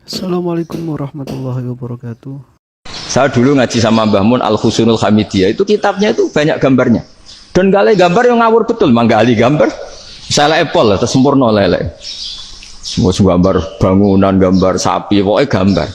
Assalamualaikum warahmatullahi wabarakatuh. Saya dulu ngaji sama Mbah Mun Al Husunul Hamidiyah, itu kitabnya itu banyak gambarnya. Dan gale gambar yang ngawur betul, manggali gambar. Saya Apple atau sempurna lele. Semua gambar bangunan, gambar sapi, pokoknya gambar.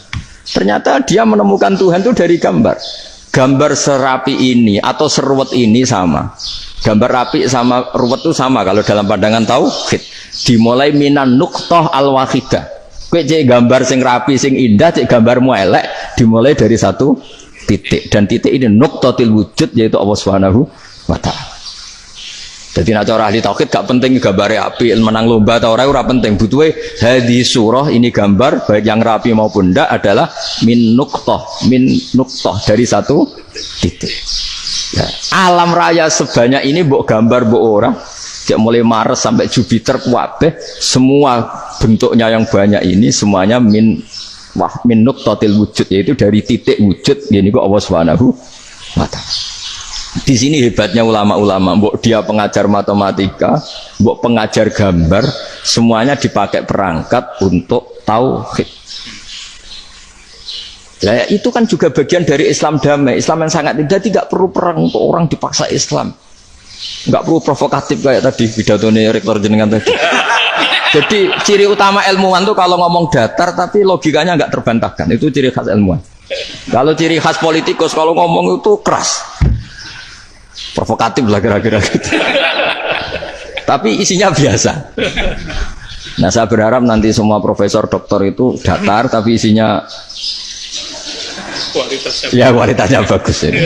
Ternyata dia menemukan Tuhan itu dari gambar. Gambar serapi ini atau seruwet ini sama. Gambar rapi sama ruwet itu sama kalau dalam pandangan tauhid. Dimulai minan nuqtah al-wahidah. Kowe cek gambar sing rapi sing indah, cek gambarmu elek, dimulai dari satu titik, dan titik ini nuqtatil wujud, yaitu Allah Subhanahu wa taala. Jadi nek cara ahli tauhid gak penting gambare api menang lomba atau ora penting, butuhe hadis surah ini gambar baik yang rapi maupun ndak adalah min nuqtah dari satu titik. Ya, alam raya sebanyak ini mbok gambar mbok ora, cek mulai Mars sampai Jupiter kuwabeh semua bentuknya yang banyak ini semuanya min nuqtatil wujud, yaitu dari titik wujud, ini kok Allah Subhanahu wa taala. Di sini hebatnya ulama-ulama, mbok dia pengajar matematika, mbok pengajar gambar, semuanya dipakai perangkat untuk tauhid. Nah, itu kan juga bagian dari Islam damai, Islam yang sangat tidak perlu perang untuk orang dipaksa Islam. Enggak perlu provokatif kayak tadi pidatonya rektor jenengan tadi. Jadi ciri utama ilmuwan tuh kalau ngomong datar tapi logikanya enggak terbantahkan, itu ciri khas ilmuwan. Kalau ciri khas politikus kalau ngomong itu keras, provokatif lah kira-kira gitu. Tapi isinya biasa. Nah, saya berharap nanti semua profesor doktor itu datar tapi isinya kualitasnya bagus ini.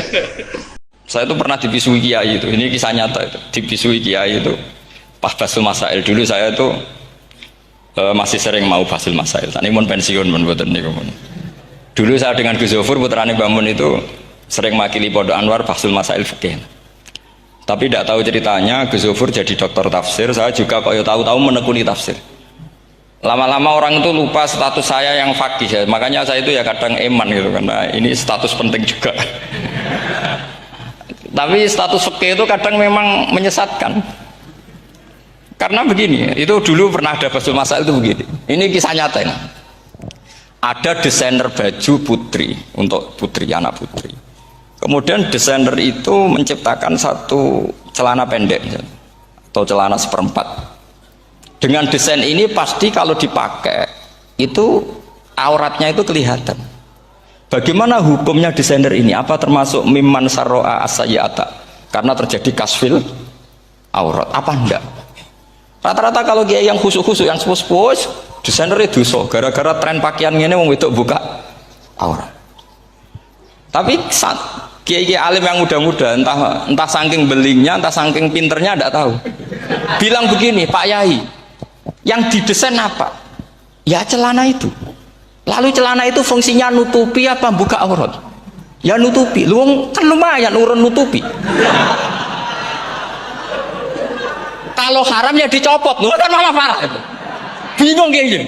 Saya itu pernah dibisui kiai itu, ini kisah nyata itu, dibisui kiai itu pas basul masail. Dulu saya itu masih sering mau basul masail. Tadi mau pensiun buatan niku. Dulu saya dengan Gus Zofur putrane Mbah Mun itu sering makili Pondok Anwar basul masail fikih. Tapi tidak tahu ceritanya Gus Zofur jadi dokter tafsir, saya juga kok tahu-tahu menekuni tafsir. Lama-lama orang itu lupa status saya yang fakih ya. Makanya saya itu ya kadang eman gitu karena ini status penting juga. Tapi status fikih itu kadang memang menyesatkan. Karena begini, itu dulu pernah ada basul masail itu begini. Ini kisah nyata ini. Ada desainer baju putri untuk putri, anak putri. Kemudian desainer itu menciptakan satu celana pendek atau celana seperempat. Dengan desain ini pasti kalau dipakai itu auratnya itu kelihatan. Bagaimana hukumnya desainer ini? Apa termasuk mimman sarro'a as-sayyi'ata? Karena terjadi kasfil aurat. Apa enggak? Rata-rata kalau kiai yang khusyuk-khusyuk, yang sepuh-sepuh, desainer itu dosa. Gara-gara tren pakaian ini mau itu buka aurat. Tapi kiai-kiai alim yang muda-muda, entah saking belingnya, entah saking pinternya, tidak tahu. Bilang begini, Pak Yai, yang didesain apa? Ya celana itu. Lalu celana itu fungsinya nutupi apa buka aurat? Ya nutupi. Lu kan lumayan urun nutupi. Kalau haram ya dicopot. Lu kan malah parah itu. Bingung kayak gini.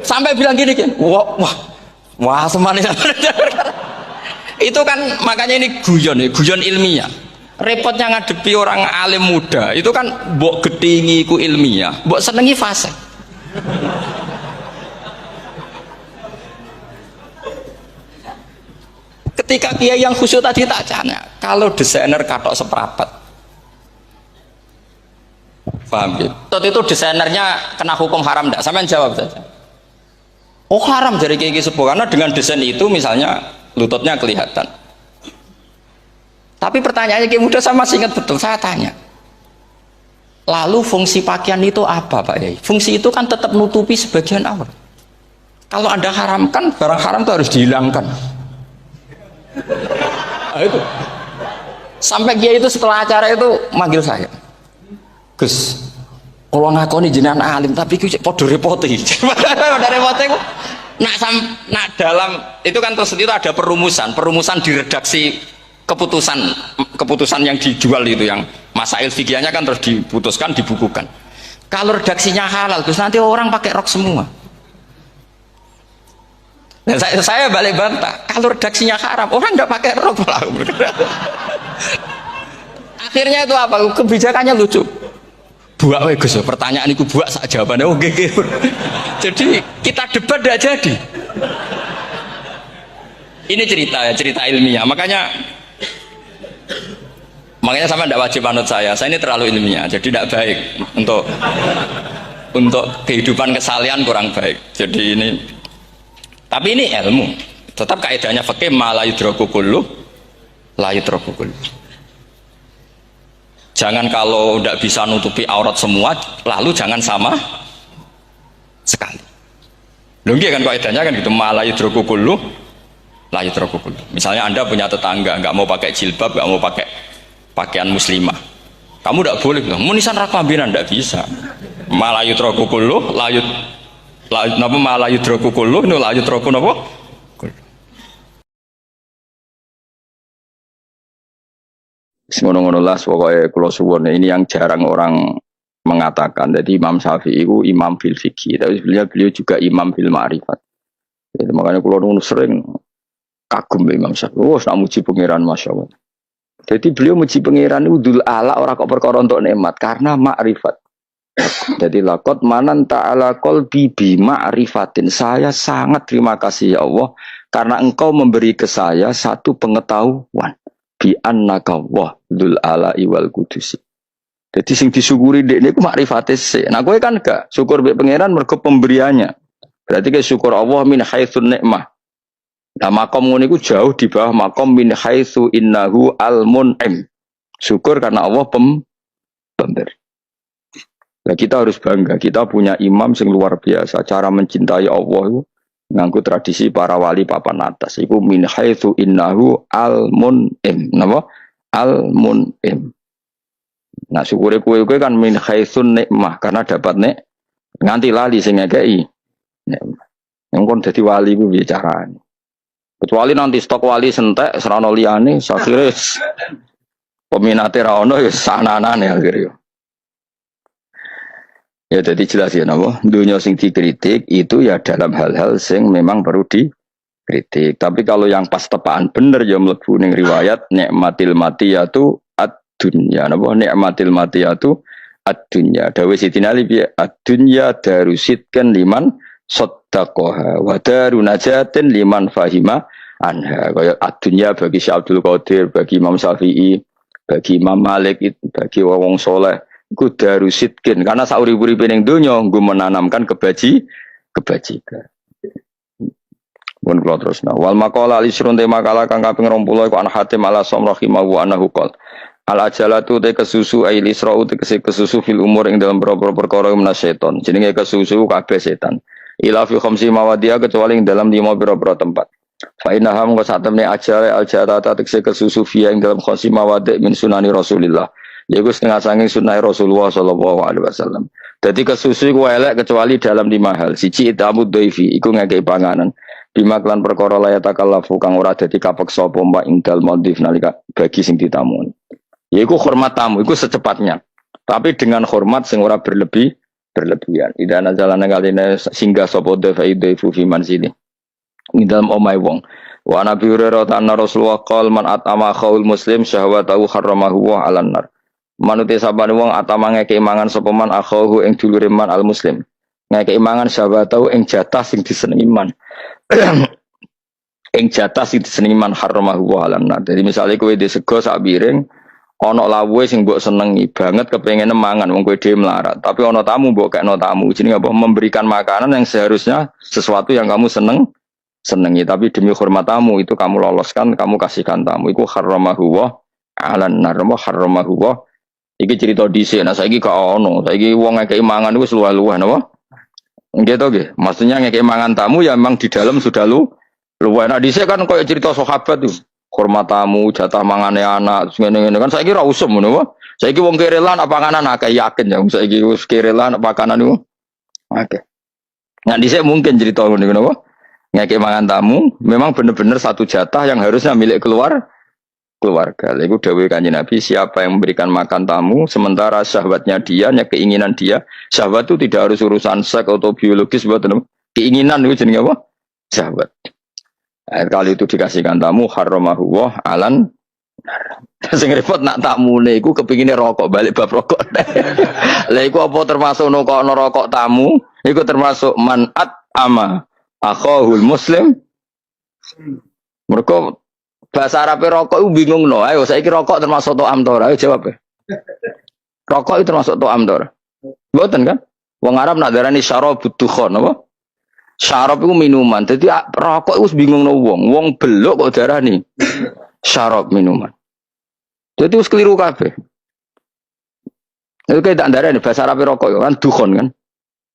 Sampai bilang gini kan. Wah semanis. Itu kan makanya ini guyon ilmiah. Repotnya ngadepi orang alim muda. Itu kan mbok gedingi ku ilmiah, mbok senengi fase. Ketika kiai yang khusyuk tadi tak tanya, kalau desainer katok seperapat, paham gitu? Itu desainernya kena hukum haram enggak? Sampean jawab saja. Oh haram dari kiai sepuh karena dengan desain itu misalnya lututnya kelihatan. Tapi pertanyaannya kiai muda saya masih ingat betul, saya tanya. Lalu fungsi pakaian itu apa Pak Yai? Fungsi itu kan tetap nutupi sebagian aurat. Kalau Anda haramkan, barang haram itu harus dihilangkan. Nah, itu. Sampai kiai itu setelah acara itu manggil saya. Gus, kalau ngakoni jenengan alim tapi ku podo repoti. Podo repoti ku nak dalam itu kan terus itu ada perumusan di redaksi keputusan yang dijual itu yang masail fikihnya kan terus diputuskan dibukukan. Kalau redaksinya halal Gus nanti orang pakai rok semua. Dan saya balik bantah, kalau redaksinya haram, orang nggak pakai rok lah. Akhirnya itu apa? Kebijakannya lucu. buak wae Gus, pertanyaan iku buak sak jawabane oh nggih. Jadi kita debat tidak jadi. Ini cerita ya, cerita ilmiah. Makanya sama tidak wajib anut saya ini terlalu ilmiah, jadi tidak baik untuk kehidupan kesalian kurang baik. Jadi ini, tapi ini ilmu. Tetap kaidahnya fikih ma la yudraku kullu la yudraku kullu. Jangan kalau tidak bisa nutupi aurat semua, lalu jangan sama sekali. Lho nggih kan kaidahnya kan gitu, ma la yudraku kullu la yudraku kullu. Misalnya Anda punya tetangga nggak mau pakai jilbab, nggak mau pakai pakaian muslimah, kamu tidak boleh bilang munisan rakmambinan, tidak bisa. Ma la yudraku kullu napa ma la yudraku kullu nu la yudraku napa. Ngono-ngono lah pokoknya kula suwun ini yang jarang orang mengatakan. Jadi Imam Syafi'i itu imam fil fikih, tapi beliau juga imam fil ma'rifat. Jadi makanya kula sering kagum Imam Syafi'i. Oh, nak muji pangeran masyaallah. Jadi beliau muji pangeran itu dul ala ora kok perkara untuk nikmat karena ma'rifat. Jadi laqad manan ta'ala qalbi bi ma'rifatin. Saya sangat terima kasih ya Allah karena engkau memberi ke saya satu pengetahuan. Bi annaka wa dzul ala'i wal qudusi. Jadi sing disyukuri dekne ku makrifate sik. Nah kowe kan gak syukur mbek pangeran mergo pemberiannya. Berarti ke syukur Allah min haitsun nikmah. Nah makom ngono iku jauh di bawah makom min haitsu innahu al mun'im. Syukur karena Allah pemberi. Nah kita harus bangga, kita punya imam yang luar biasa. Cara mencintai Allah itu nganggo tradisi para wali papan atas. Iku min haitsu innahu al-mun'im. Napa? Al-mun'im. Nah, syukure kowe kan min haitsun nikmah karena dapat nganti lali sing ngekeki. Yang kon dadi wali ku piye carane? Kecuali nanti stok wali sentek serana liyane sakire peminate ra ono ya sananane akhire. Ya jadi jelas ya napa dunia sing dikritik itu ya dalam hal-hal sing memang perlu dikritik. Tapi kalau yang pas tepaan bener ya mlebu ning riwayat nikmatil matiyatu ad-dunya napa nikmatil matiyatu ad-dunya. Dawe Sidina Ali piye ad-dunya darusitkan liman saddaqaha wa darunajatin liman fahima anha. Kaya ad-dunya bagi Syekh Abdul Qadir, bagi Imam Syafi'i, bagi Imam Malik, bagi wong saleh iku darusitkin karena sauri-uripe ning donya nggo menanamkan kebajikan. Pun kula terusna. Wal maqala al-isrun te makalah kang kaping 20 iku an Hatim ala Samrahimahu annahu qol. Al ajalatu te kesusu ail isra'u te kesusu fil umur ing dalam perkara menasyaiton. Jenenge kesusu kabeh setan. Ila fi khamsi mawadhi'a kecuali ing dalam 5 pira-pira tempat. Fa innaha mung satemene ajale al-jalata te kesusu fi ing dalam khamsi mawadhi' min sunani Rasulillah. Yaitu setengah sanging sunnah Rasulullah Sallallahu Alaihi Wasallam. Jadi kesusu iku elek kecuali dalam 5 hal. Siji itamud dhaifi, iku ngekei panganan. Bima klan perkara layat akallafu kang ora dadi kapeksa apa mbak ingdal modif nalika bagi sing ditamuni. Yaiku hormat tamu, iku secepatnya. Tapi dengan hormat sing ora berlebihan. Idana jalane kaline singgah sapa dhaifu fi manzili. Ing dalam omahe wong. Wa Nabi Hurairah anna Rasulullah qol man atama khaul muslim syahwatahu harramahu wa 'alan nar. Manute sabane wong atama ngekeki mangan sapa man akhahu ing dulure man al muslim. Ngekeki mangan syahwatahu ing jatah sing disenengi man. Ing jatah sing disenengi man harramahu wa 'alan nar. Jadi misalnya kowe di sego sak piring ana lawuhe sing mbok senengi banget kepengin mangan wong kowe dhewe melarat. Tapi ana tamu mbok kekno tamu. Jenenge apa? Memberikan makanan yang seharusnya sesuatu yang kamu senengi, tapi demi hormat tamu itu kamu loloskan, kamu kasihkan tamu. Iku harramahu wa 'alan nar. Harramahu wa iki cerita dhisik, nah saiki gak ono. Saiki wong ngekeki mangan iku luwih-luwih napa? Nggih to nggih. Maksudnya ngekeki mangan tamu ya memang di dalam sudah luwih. Nah dhisik kan koyo cerita sahabat tuh. Hormat tamu, jatah mangane anak, ngene-ngene kan saiki ra usum ngono wae. Saiki wong kerelan apa panganan akeh yakin ya saiki wis kerelan apa pakanan niku. Akeh. Nah dhisik mungkin cerita ngono napa? Ngekeki mangan tamu memang benar-benar satu jatah yang harusnya milik keluarga. Lalu dawuh Kanjeng Nabi, siapa yang memberikan makan tamu sementara syahwatnya dia, keinginan dia, syahwat itu tidak harus urusan seks atau biologis, keinginan itu jenenge apa? Syahwat. Kali itu dikasihkan tamu harramahu wa 'alan Sing repot nak tamune iku kepingine rokok balik bab rokok. Lah iku apa termasuk nokokno rokok tamu? Iku termasuk manat ama akhahul muslim. Mergo bahasa Arab rokok iku bingung no. Ayo saiki rokok termasuk to'am to ora? Ayo jawab. Rokok itu termasuk to'am to ora? Mboten kan? Wong Arab nak darani syarabud dukhon apa? Syarab iku minuman. Dadi rokok iku bingung no wong. Wong beluk kok darani syarab minuman. Jadi wis keliru kabeh. Itu kayak tak darani bahasa Arab rokok kan dukhon kan.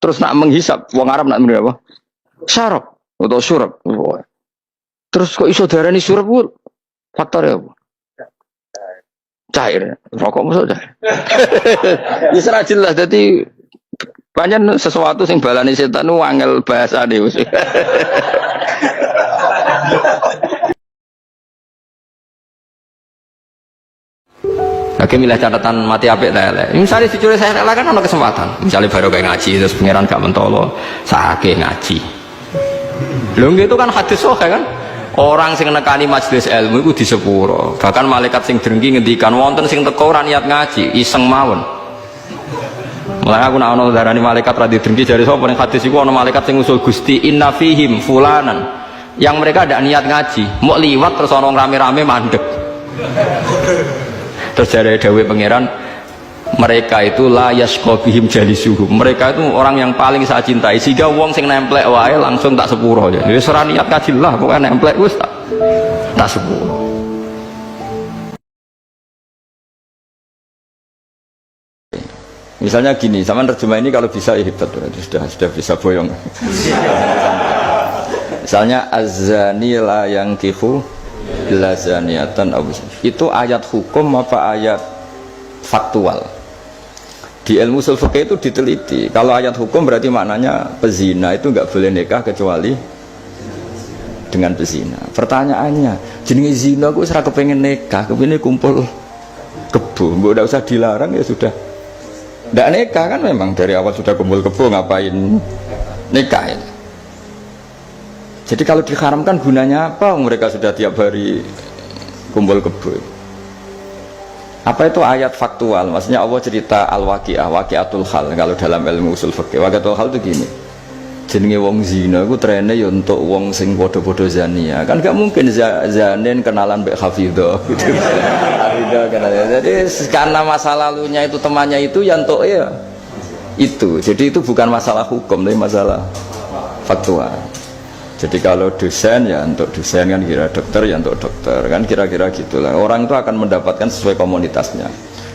Terus nak menghisap wong Arab nak muni apa? Syarab atau syurab. Terus kok iso darani syurab ku faktornya apa? Cair. Rokok masuk cair. Wis ora jelas dadi pancen sesuatu sing balane setan ku angel bahasane wis. Oke, milih catatan mati apik ta elek. Misalnya dicuri saya elek kan ana kesempatan. Misalnya baru kayak ngaji terus pangeran gak mentolo, sake ngaji. Lho itu kan hadis sahih kan? Orang sing nekani majelis ilmu iku di sepuro. Bahkan malaikat sing drengki ngendikan wonten sing teko ora niat ngaji, iseng mawon. Mulai aku nak ono darani malaikat ra drengki jare sapa ning hadis iku ono malaikat sing usul Gusti inna fihim fulanan. Yang mereka ada niat ngaji, mau liwat terus ono rame-rame mandek. Terus dari dawuh pangeran mereka itu la yasqabihim jalisuhum. Mereka itu orang yang paling saya cintai sehingga wong sing nemplek wae langsung tak sepuro ya. Wis ora niat kaji lah pokoke nemplek wis tak sepuro. Misalnya gini, sama terjemah ini kalau bisa ya hebat sudah bisa boyong. Misalnya az-zani la yankihu illa zaniatan itu ayat hukum apa ayat faktual? Di ilmu ushul fikih itu diteliti. Kalau ayat hukum berarti maknanya pezina itu nggak boleh nikah kecuali dengan pezina. Pertanyaannya, jenenge zina aku ora kepengen nikah, kepengin kumpul kebo, mbok ndak usah dilarang ya sudah. Ndak nikah kan memang dari awal sudah kumpul kebo, ngapain nikah ya? Jadi kalau diharamkan gunanya apa? Mereka sudah tiap hari kumpul kebo. Apa itu ayat faktual? Maksudnya Allah cerita al-waqi'ah, waqi'atul hal. Kalau dalam ilmu usul fikih, waqi'atul hal itu gini. Jenenge wong zina iku trene ya untuk wong sing padha-padha zania. Kan gak mungkin zanin kenalan mbek Hafidhah gitu. Hafidhah kenalan. Jadi karena masa lalunya itu temannya itu ya untuk ya itu. Jadi itu bukan masalah hukum, tapi masalah faktual. Jadi kalau dosen ya untuk dosen kan, kira dokter ya untuk dokter kan, kira-kira gitulah. Orang itu akan mendapatkan sesuai komunitasnya.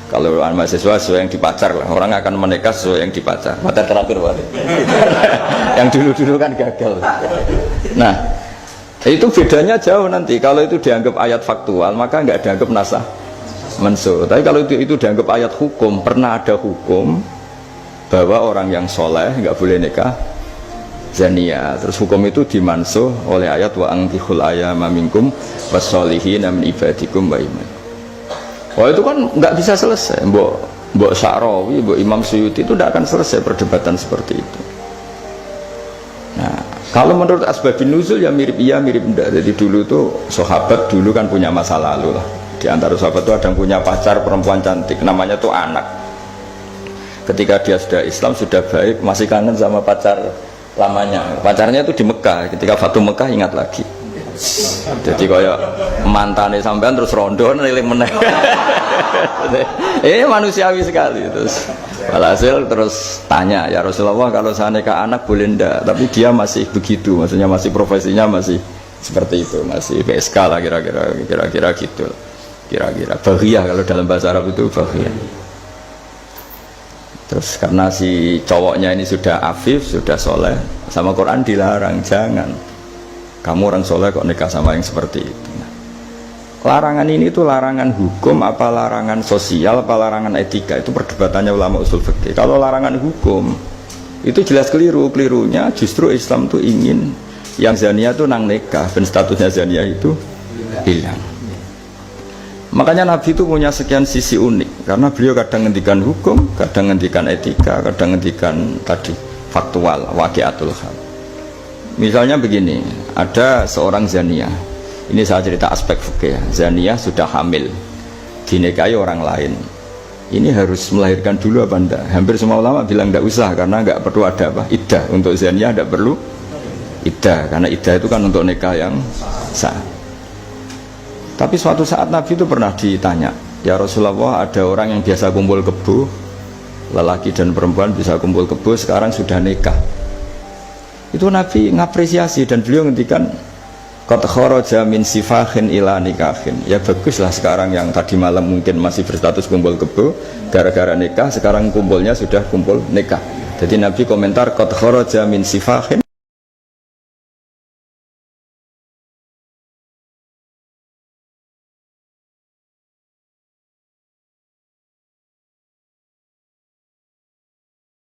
Kalau mahasiswa sesuai yang dipacar lah, orang akan menikah sesuai yang dipacar. Pacar terakhir wali. Yang dulu-dulu kan gagal. Nah, itu bedanya jauh nanti. Kalau itu dianggap ayat faktual, maka nggak dianggap nasah mansuh. Tapi kalau itu dianggap ayat hukum, pernah ada hukum bahwa orang yang soleh nggak boleh nikah zania. Terus hukum itu dimansuh oleh ayat wa ankihul ayama minkum wassolihin min ibadikum wa iman. Oh itu kan nggak bisa selesai. Mbok Sya'rawi, Mbok Imam Suyuti itu tidak akan selesai perdebatan seperti itu. Nah, kalau menurut asbabun nuzul ya mirip iya mirip enggak. Jadi dulu tuh sahabat dulu kan punya masa lalu lah. Di antara sahabat itu ada yang punya pacar perempuan cantik, namanya tuh Anak. Ketika dia sudah Islam, sudah baik, masih kangen sama pacar lamanya. Pacarnya itu di Mekah. Ketika Fatu Mekah ingat lagi. Jadi kayak mantannya sampean terus rondo neliling meneh. Manusiawi sekali. Terus walhasil terus tanya, ya Rasulullah kalau saya nikah anak boleh ndak? Tapi dia masih begitu, maksudnya masih profesinya masih seperti itu, masih PSK lah kira-kira gitu. Kira-kira baghiyah kalau dalam bahasa Arab itu baghiyah. Terus karena si cowoknya ini sudah afif, sudah soleh, sama Quran dilarang, jangan kamu orang soleh kok nikah sama yang seperti itu. Nah, larangan ini itu larangan hukum apa larangan sosial apa larangan etika, itu perdebatannya ulama usul fikih. Kalau larangan hukum itu jelas kelirunya justru Islam tuh ingin yang zania tuh nang nikah dan statusnya zania itu hilang. Makanya Nabi itu punya sekian sisi unik karena beliau kadang ngendikan hukum, kadang ngendikan etika, kadang ngendikan tadi faktual, waqi'atul hal. Misalnya begini, ada seorang zania Ini saya cerita aspek fikih. Zaniyah sudah hamil, dinikahi orang lain. Ini harus melahirkan dulu apa enggak? Hampir semua ulama bilang enggak usah karena enggak perlu ada apa? Iddah. Untuk zaniyah enggak perlu iddah karena iddah itu kan untuk nikah yang sah. Tapi suatu saat Nabi itu pernah ditanya, ya Rasulullah, ada orang yang biasa kumpul kebo, lelaki dan perempuan bisa kumpul kebo, sekarang sudah nikah. Itu Nabi ngapresiasi dan beliau ngendikan qad kharaja min sifahin ila nikahin. Ya baguslah sekarang yang tadi malam mungkin masih berstatus kumpul kebo gara-gara nikah, sekarang kumpulnya sudah kumpul nikah. Jadi Nabi komentar qad kharaja min sifahin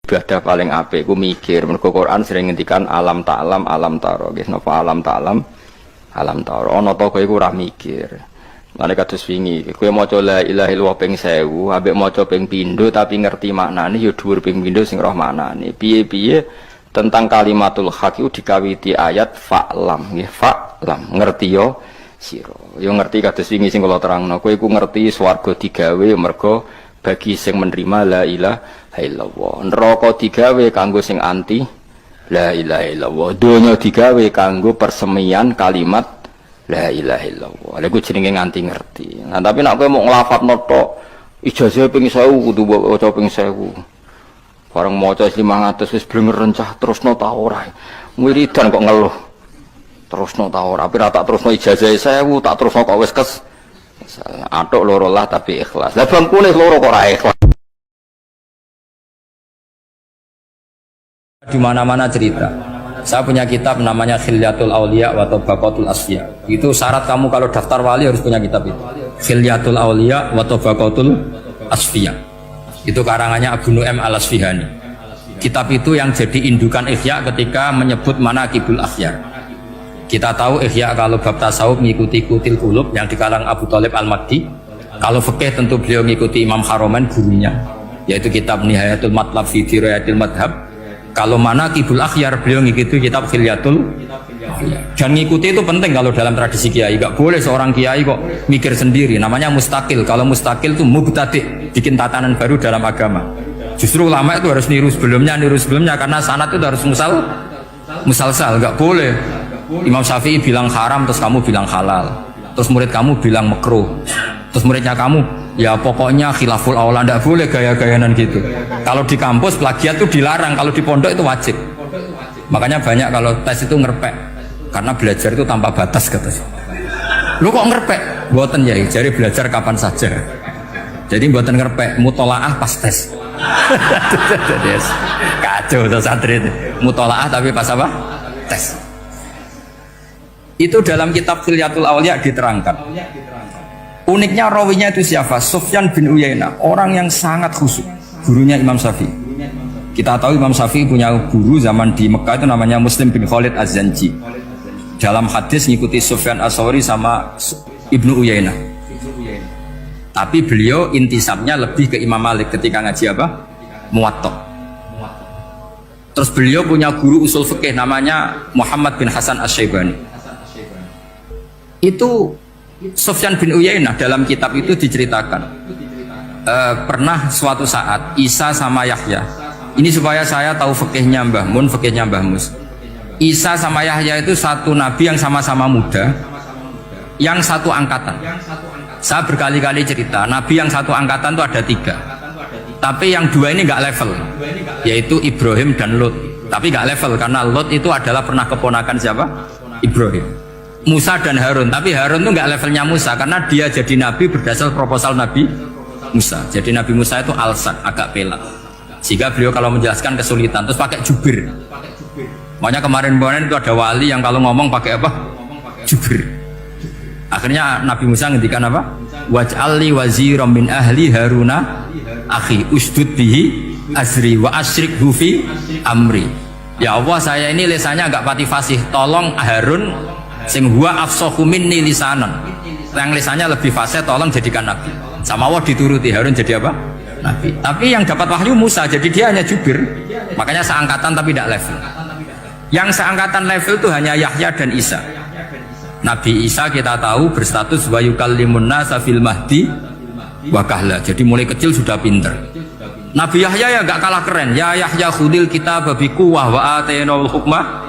ibadah paling apik ku mikir. Mergo Quran sering ngendikan alam ta'lam alam taro. Nggih napa alam ta'lam alam taro. Ana to kowe iku ora mikir. Mane kados wingi kowe maca la ilaha illallah ping 1000, ambek maca ping pindho tapi ngerti maknane ya dhuwur ping pindho sing roh maknane. Piye-piye tentang kalimatul haq iku dikawiti ayat fa'lam nggih fa'lam ngerti yo sira. Yo ngerti kados wingi sing kula terangno. Kowe iku ngerti swarga digawe mergo bagi sing menerima la ilaha illallah. Neraka digawe kanggo sing anti la ilaha illallah. Donya digawe kanggo persemian kalimat la ilaha illallah. Lha iku jenenge nganti ngerti. Nah, tapi nek kowe mau nglafadzno tok ijazah ping 1000 kudu waca ping 1000. Bareng maca 500 wis blenger rencah terusno ta ora. Wiridan kok ngeluh. Terusno ta ora, tapi ra tak terusno ijazah 1000, tak terusno kok wis kes atuk loro lah tapi ikhlas. Lah bangkune loro kok ora ikhlas. Di mana-mana cerita. Saya punya kitab namanya Khilyatul Auliya wa Tabaqatul Asfiya. Itu syarat kamu kalau daftar wali harus punya kitab itu. Khilyatul Auliya wa Tabaqatul Asfiya. Itu karangannya Abu Nu'aim Al-Asfihani. Kitab itu yang jadi indukan Ihya ketika menyebut manaqibul akhyar. Kita tahu Ihya kalau bab tasawuf mengikuti Kutil Qulub yang dikarang Abu Thalib Al-Makdi. Kalau fikih tentu beliau mengikuti Imam Haromen gurunya, yaitu kitab Nihayatul Matlab fi Dirayatil Madhab. Kalau manaqibul akhyar beliau mengikuti kitab Khilyatul. Dan mengikuti itu penting kalau dalam tradisi kiai. Gak boleh seorang kiai kok mikir sendiri, namanya mustakil. Kalau mustakil itu mubtadi', bikin tatanan baru dalam agama. Justru ulama itu harus niru sebelumnya karena sanad itu harus musalsal, gak boleh. Imam Syafi'i bilang haram terus kamu bilang halal, terus murid kamu bilang makruh, terus muridnya kamu ya pokoknya khilaful aula, ndak boleh gaya-gayanan gitu. Kalau di kampus plagiat itu dilarang, kalau di pondok itu wajib. Makanya banyak kalau tes itu ngerpek karena belajar itu tanpa batas katanya. Lu kok ngerpek? Mboten ya, jadi belajar kapan saja. Jadi mboten ngerpek, mutolaah pas tes. Kacau tuh santri itu. Mutolaah tapi pas apa? Tes. Itu dalam kitab Khilyatul Auliya diterangkan. Uniknya rawinya itu siapa? Sufyan bin Uyainah, orang yang sangat khusyuk, gurunya Imam Syafi'i. Kita tahu Imam Syafi'i punya guru zaman di Mekah itu namanya Muslim bin Khalid Az-Zanji. Dalam hadis ngikuti Sufyan As-Sawri sama Ibnu Uyainah. Tapi beliau intisabnya lebih ke Imam Malik ketika ngaji apa? Muwatta. Terus beliau punya guru usul fikih namanya Muhammad bin Hasan Asy-Syaibani. Itu Sufyan bin Uyainah dalam kitab itu diceritakan pernah suatu saat Isa sama Yahya, ini supaya saya tahu fikihnya Mbah Mun, fikihnya Mbah Mus. Isa sama Yahya itu satu nabi yang sama-sama muda, yang satu angkatan. Saya berkali-kali cerita, nabi yang satu angkatan itu ada 3, tapi yang 2 ini nggak level, yaitu Ibrahim dan Lot. Tapi nggak level karena Lot itu adalah pernah keponakan siapa? Ibrahim. Musa dan Harun, tapi Harun itu nggak levelnya Musa karena dia jadi nabi berdasar proposal Nabi Musa. Jadi Nabi Musa itu alsak, agak pelak, sehingga beliau kalau menjelaskan kesulitan terus pakai jubir. Makanya kemarin-kemarin itu ada wali yang kalau ngomong pakai apa? Jubir. Akhirnya Nabi Musa ngendikan apa? Waj'alli waziran min ahli Haruna akhi usdud bihi azri wa asyrikhu fi amri. Ya Allah, saya ini lisannya agak pati fasih, tolong Harun sing huwa afsahu minni lisanan, yang lisannya lebih fasih tolong jadikan nabi. Sama Allah dituruti, Harun jadi apa? Nabi. Tapi yang dapat wahyu Musa, jadi dia hanya jubir. Makanya seangkatan tapi tidak level. Yang seangkatan level itu hanya Yahya dan Isa. Nabi Isa kita tahu berstatus wa yukallimun nasa fil mahdi wa kahla. Jadi mulai kecil sudah pinter. Nabi Yahya ya gak kalah keren. Ya Yahya khudil kitaba biquwwah wa atainaul hukma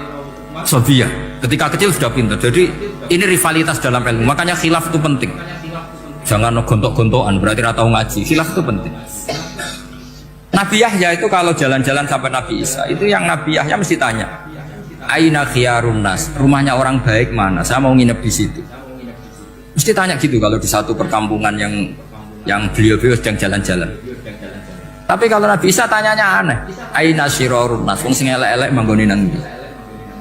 sabiyya. Ketika kecil sudah pinter. Jadi ini rivalitas dalam ilmu. Makanya khilaf itu penting. Jangan gontok-gontokan berarti ora tahu ngaji. Khilaf itu penting. Nabi Yahya itu kalau jalan-jalan sampai Nabi Isa, itu yang Nabi Yahya mesti tanya, aina khiyarun nas, rumahnya orang baik mana? Saya mau nginep di situ. Mesti tanya gitu kalau di satu perkampungan yang beliau-beliau sedang jalan-jalan. Tapi kalau Nabi Isa tanyanya aneh, aina syirarun nas, wong sing elek-elek manggone nang ndi.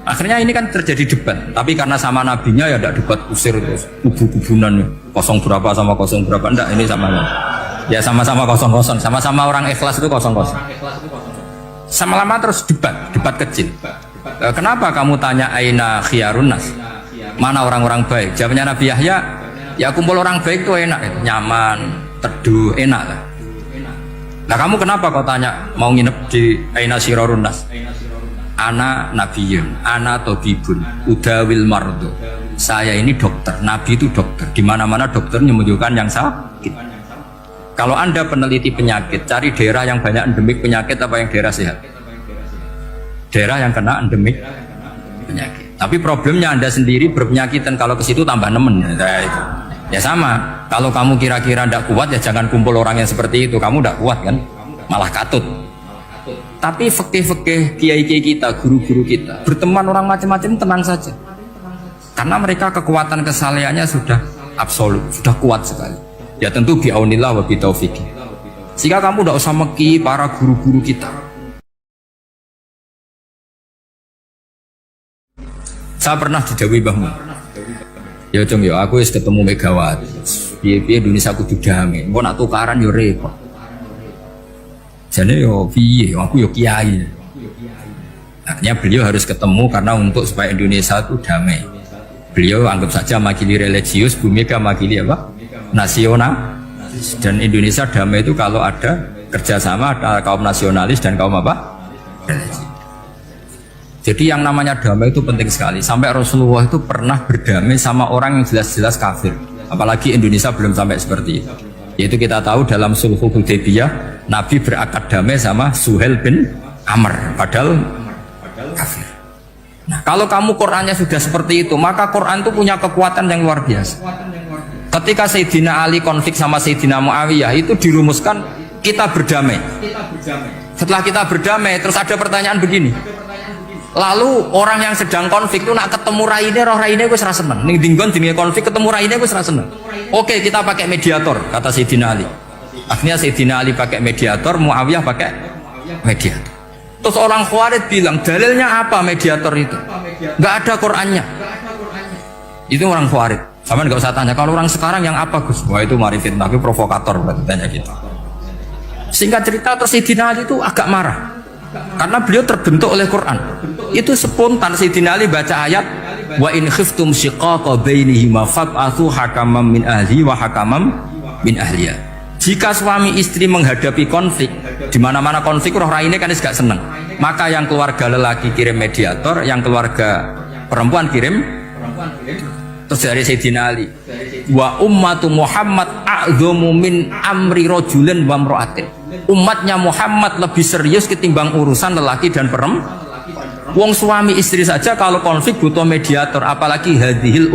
Akhirnya ini kan terjadi debat, tapi karena sama nabinya ya tidak debat kusir terus kubu-kubunan kosong berapa sama kosong berapa, enggak, ini sama ya sama-sama kosong-kosong, sama-sama orang ikhlas itu kosong-kosong. Sama lama terus debat kecil. Kenapa kamu tanya aina khiyarun nas? Mana orang-orang baik? Jawabnya Nabi Yahya, ya kumpul orang baik itu enak, nyaman, teduh, enak lah. Nah kamu kenapa kau tanya mau nginep di aina syirarun nas? Ana nabiyun, ana tobibun, udawil mardo. Saya ini dokter, nabi itu dokter. Di mana-mana dokter menyembuhkan yang sakit. Kalau Anda peneliti penyakit, cari daerah yang banyak endemik penyakit apa yang daerah sehat? Daerah yang kena endemik penyakit. Tapi problemnya Anda sendiri berpenyakit dan kalau ke situ tambah nemen. Ya sama. Kalau kamu kira-kira tidak kuat ya jangan kumpul orang yang seperti itu. Kamu tidak kuat kan? Malah katut. Tapi fikih-fikih kiai-kiai kita, guru-guru kita, berteman orang macam-macam tenang saja. Karena mereka kekuatan kesalehannya sudah absolut, sudah kuat sekali. Ya tentu bi'aunillah wa bitaufiqih. Sehingga kamu tidak usah meki para guru-guru kita. Saya pernah didhawuhi Mbah Mun. Ya Cung ya aku wis ketemu Megawati. Piye-piye Indonesia kudu damai. Engko nak tukaran yo repot. Jadi yo piye, aku yo kiai. Akhirnya beliau harus ketemu karena untuk supaya Indonesia itu damai. Beliau anggap saja makili religius, Bu Mega makili apa? Nasional. Dan Indonesia damai itu kalau ada kerjasama ada kaum nasionalis dan kaum apa? Religi. Jadi yang namanya damai itu penting sekali. Sampai Rasulullah itu pernah berdamai sama orang yang jelas-jelas kafir. Apalagi Indonesia belum sampai seperti itu. Yaitu kita tahu dalam Sulhul Hudaybiyah Nabi berakad damai sama Suhail bin Amr padahal kafir. Nah, kalau kamu Qurannya sudah seperti itu, maka Quran itu punya kekuatan yang luar biasa. Ketika Sayyidina Ali konflik sama Sayyidina Muawiyah itu dirumuskan kita berdamai. Setelah kita berdamai terus ada pertanyaan begini. Lalu orang yang sedang konflik itu nak ketemu raine, roh raine gue serasa seneng. Ning dinggon jenenge konflik ketemu raine gue serasa seneng. Oke, kita pakai mediator kata Sayyidina Ali. Akhirnya Sayyidina Ali pakai mediator, Muawiyah pakai mediator. Terus orang Khawarij bilang dalilnya apa mediator itu? Nggak ada Qurannya. Itu orang Khawarij. Sama nggak usah tanya. Kalau orang sekarang yang apa Gus? Wah itu mari fitnah, tapi provokator berarti tanya gitu. Singkat cerita terus Sayyidina Ali itu agak marah. Karena beliau terbentuk oleh Quran. Itu spontan Sayyidina Ali baca ayat wa in khiftum shiqaqa bainihima fab'athu hakaman min ahli wa hakaman min ahliya. Jika suami istri menghadapi konflik, di mana-mana konflik roh raine kan gak seneng. Maka yang keluarga lelaki kirim mediator, yang keluarga perempuan kirim. Terus dari Sayyidina Ali, wa ummatu Muhammad a'dhamu min amri rajulin wa imra'atin. Umatnya Muhammad lebih serius ketimbang urusan lelaki dan perempuan. Wong suami istri saja kalau konflik butuh mediator, apalagi hadhil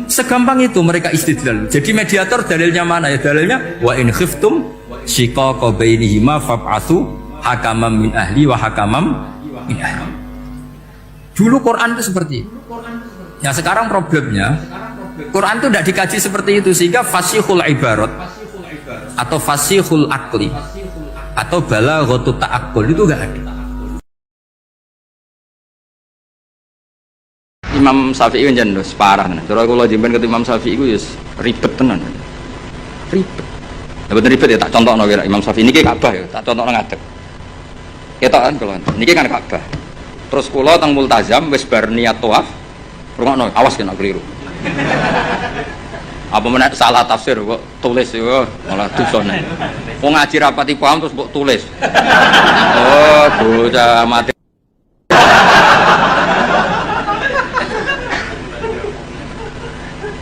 segampang itu mereka istidlal. Jadi mediator dalilnya mana ya? Dalilnya wa in khiftum shiqaqa bainihima fab'atsu hakaman min ahli wa hakaman min ahli. Dulu Quran itu seperti itu. Ya sekarang problemnya Quran itu tidak dikaji seperti itu sehingga fasihul ibarat atau fasihul akli atau balaghatut ta'aqqul itu enggak ada. Imam Syafi'i kan jan parah tenan. Cara kula jemben ketemu Imam Syafi'i iku ya ribet tenan. Ribet. Ya bener ribet ya tak contohno kira Imam Syafi'i niki Ka'bah ya, tak contohno ngadeg. Ketok kan kula. Niki kan Ka'bah. Terus kula teng Multazam wis bar niat tawaf. Rungokno, awas kena keliru. Apa menek salah tafsir kok tulis yo malah dosane. Wong ngaji rapati paham terus mbok tulis. Oh, bocah mati.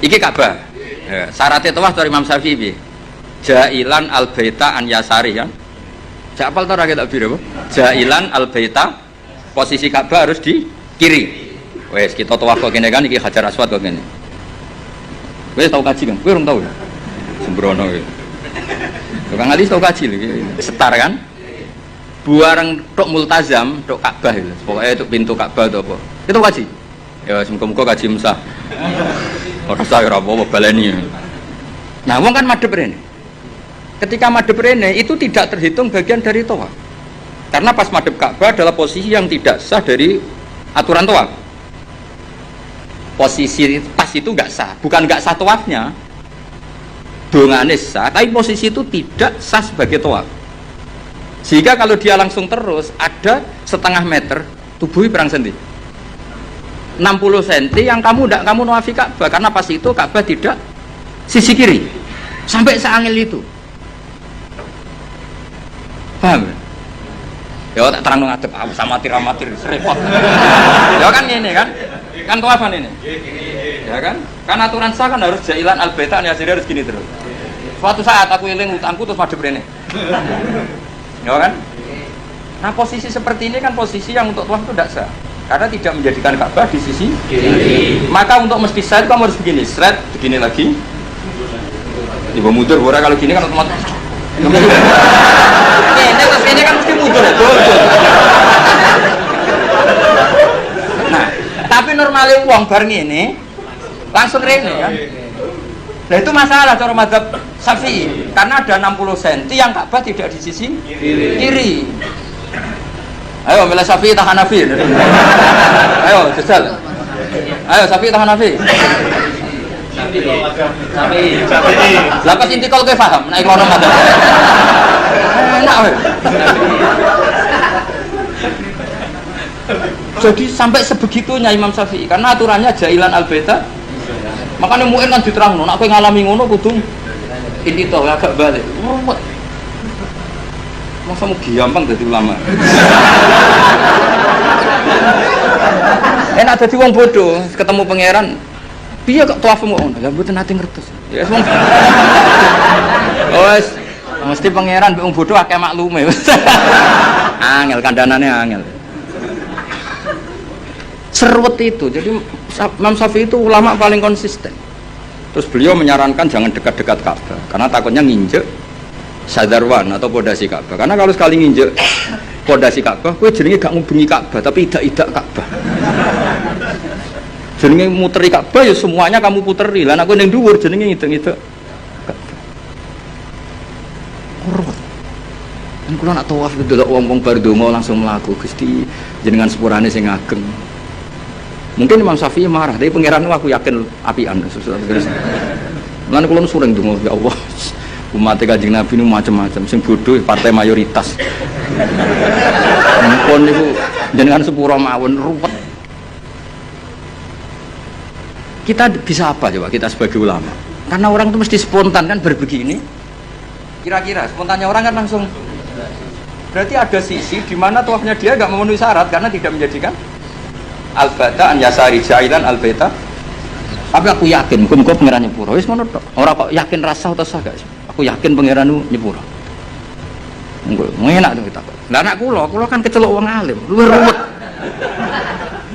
Iki Ka'bah. Ya, syaratnya tawaf dari Imam Syafi'i piye? Jailan al-baita an yasari kan. Jak apal ta ora ketok biro apa? Jailan al-baita posisi Ka'bah harus di kiri. Wes kita tawaf kok kene kan iki Hajar Aswad kok kene. Wes tau kaji kan? Kowe urung tau ya? Sembrono iki. Tukang hadis tau kaji lho setar kan? Buareng tok multazam, tok Ka'bah itu. Pokoknya tok pintu Ka'bah atau apa. Itu kaji. Ya semoga-moga kaji musah. Ora usah ora apa-apa baleni. Nah, wong kan madhep rene. Ketika madhep rene itu tidak terhitung bagian dari tawaf. Karena pas madhep Ka'bah adalah posisi yang tidak sah dari aturan tawaf. Posisi pas itu enggak sah, bukan enggak sah tawafnya. Dongane sah, tapi posisi itu tidak sah sebagai tawaf. Sehingga kalau dia langsung terus ada setengah meter tubuhnya perang senti 60 cm yang kamu tidak kamu nawafi Ka'bah karena pas itu Ka'bah tidak sisi kiri sampai seangil itu, paham ya? Tak terang ngadep sama amatir repot ya kan ini kan tawafan ini ya kan aturan sah kan harus jailan al-baita ya harus gini terus. Suatu saat aku eling utangku terus madhep rene ya kan? Nah posisi seperti ini kan posisi yang untuk tawaf itu tidak sah karena tidak menjadikan Ka'bah di sisi kiri. Maka untuk mesti sah kamu harus begini, straight, begini lagi ibu mundur, kalau gini kan otomatis ini kan mesti mundur ya, nah tapi normalnya uang bareng ini langsung rene kan. Nah itu masalah cara mazhab Syafi'i karena ada 60 cm yang Ka'bah tidak di sisi kiri. Ayo milih Syafi'i tak Hanafi. Ayo jajal. Ayo Syafi'i tak Hanafi. Syafi'i. Lapas inti kalau kowe paham nek kono mazhab. Enak weh. Jadi sampai sebegitunya Imam Syafi'i karena aturannya jailan al-baita. Makanya mu'in kan diterang, nak kowe ngalami ngono kudu ini toh agak balik. Ruwet. Masa mau gampang jadi ulama. Enak jadi wong bodoh, ketemu pangeran. Piye kok tawafmu ngono? Ya mboten nate ngertos. Ya wong. Wes, mesti pangeran mbek wong bodoh akeh maklume. Angel kandanane angel. Serwet itu. Jadi Imam Syafi'i itu ulama paling konsisten. Terus beliau menyarankan jangan dekat-dekat Ka'bah karena takutnya nginjek sadarwan atau pondasi Ka'bah. Karena kalau sekali nginjek pondasi Ka'bah, kowe jenenge gak ngubengi Ka'bah tapi idak-idak Ka'bah. Jenenge muteri Ka'bah ya semuanya kamu puteri. Lah nek kowe ning dhuwur jenenge ngidek-ngidek Ka'bah. Ruwet. Dan kula nak tawaf delok wong-wong bar donga langsung mlaku Gusti jenengan sepurane sing ageng. Mungkin Imam Syafi'i marah, tapi pangeran aku yakin apian. Mulane kula sering ndonga ya Allah. Umat Kanjeng Nabi nu macam-macam, sing bodoh partai mayoritas. Mumpun niku jenengan sepura mawon ruwet. Kita bisa apa coba kita sebagai ulama? Karena orang itu mesti spontan kan berbegini. Kira-kira spontannya orang kan langsung. Berarti ada sisi di mana tawafnya dia enggak memenuhi syarat karena tidak menjadikan al-baita an yasari jailan al-baita. Tapi aku yakin muga-muga pangeran nyepuro. Wis ngono tok. Ora kok yakin rasa atau sah gak? Aku yakin pangeran nyepuro. Monggo enak to kita. Lah anak kula kan kecelok wong alim, luwih ruwet.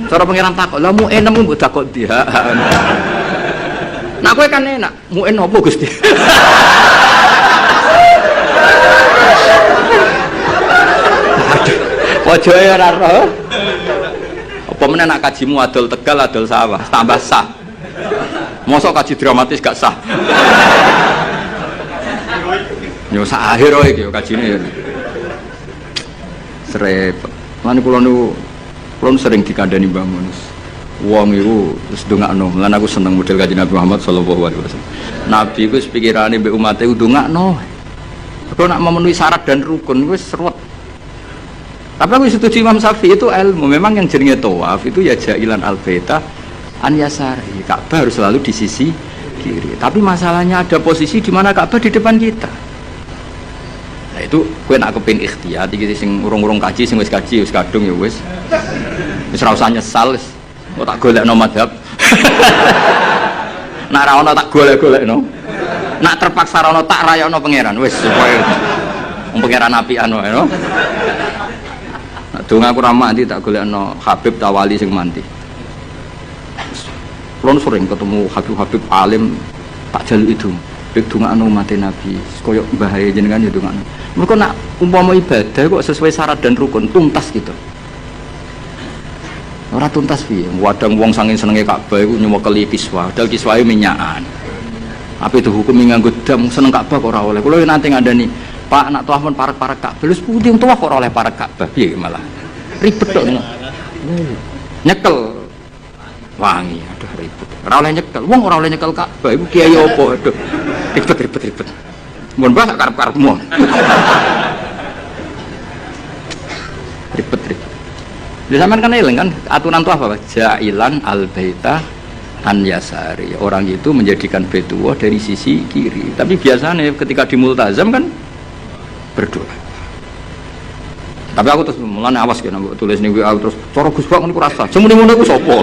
Cara pangeran takok, "Lah mu enem mbok takok dia." Nah kowe kan enak, mu en opo Gusti? Ojo ya ora roh. Apa meneh nak kajimu adol Tegal adol sawah tambah sah. Mosok kaji dramatis gak sah. Yo sak akhir wae iki kajine ya. Srepet. Lan kula nu sering dikandani Mbah Mun. Wong iku wis ndongakno. Lan aku seneng model Kanjeng Nabi Muhammad sallallahu alaihi wasallam. Nabi iku wis pikirane mbek umate ndongakno. Kok nak memenuhi syarat dan rukun wis seruat. Tapi aku setuju Imam Syafi'i itu ilmu. Memang yang jenenge tawaf itu ya jailan al-baita an yasari. Ka'bah harus selalu di sisi kiri. Tapi masalahnya ada posisi di mana Ka'bah di depan kita. Nah itu kowe nak kepengin ikhtiyat iki sing urung-urung kaji sing wis kaji wis kadung ya wis. Wis ora usah nyesal wis. Kok tak golekno madhab. Nak ra ono tak golek-golekno. Nak terpaksa ra ono tak rayakno pangeran. Wis supaya wong pangeran apian wae no. Nak donga aku ra mandi tak golekno Habib Tawali sing mandi. Kulon sering ketemu Habib alim tak jaluk itu. Bik dongakno umat Nabi. Koyok bahaya jenengan ya dongakno. Mereka nak umpama ibadah kok sesuai syarat dan rukun tuntas gitu. Ora tuntas piye? Wadang wong saking senenge Ka'bah iku nyemokeli kiswah, dal kiswahe minyakan. Apa itu hukum nganggo dam seneng Ka'bah kok ora oleh. Kulo nanti ngandani, Pak nak tuah pun parek-parek Ka'bah. Lha putih tuah kok ora oleh parek Ka'bah piye malah. Ribet tok. Nyekel wangi, aduh ribet. Ora oleh nyekel. Wong ora oleh nyekel Ka'bah iku kiai opo? Aduh. Ribet. Mun bah karep-karepmu. Ribet. Di zaman kan eling kan aturan itu apa? Jailan al-baita an yasari. Orang itu menjadikan Baitullah dari sisi kiri. Tapi biasanya ketika di multazam kan berdoa. Tapi aku terus mulane awas kan tulis ning WA terus cara Gus Bak niku rasa. Semene ngono iku sapa?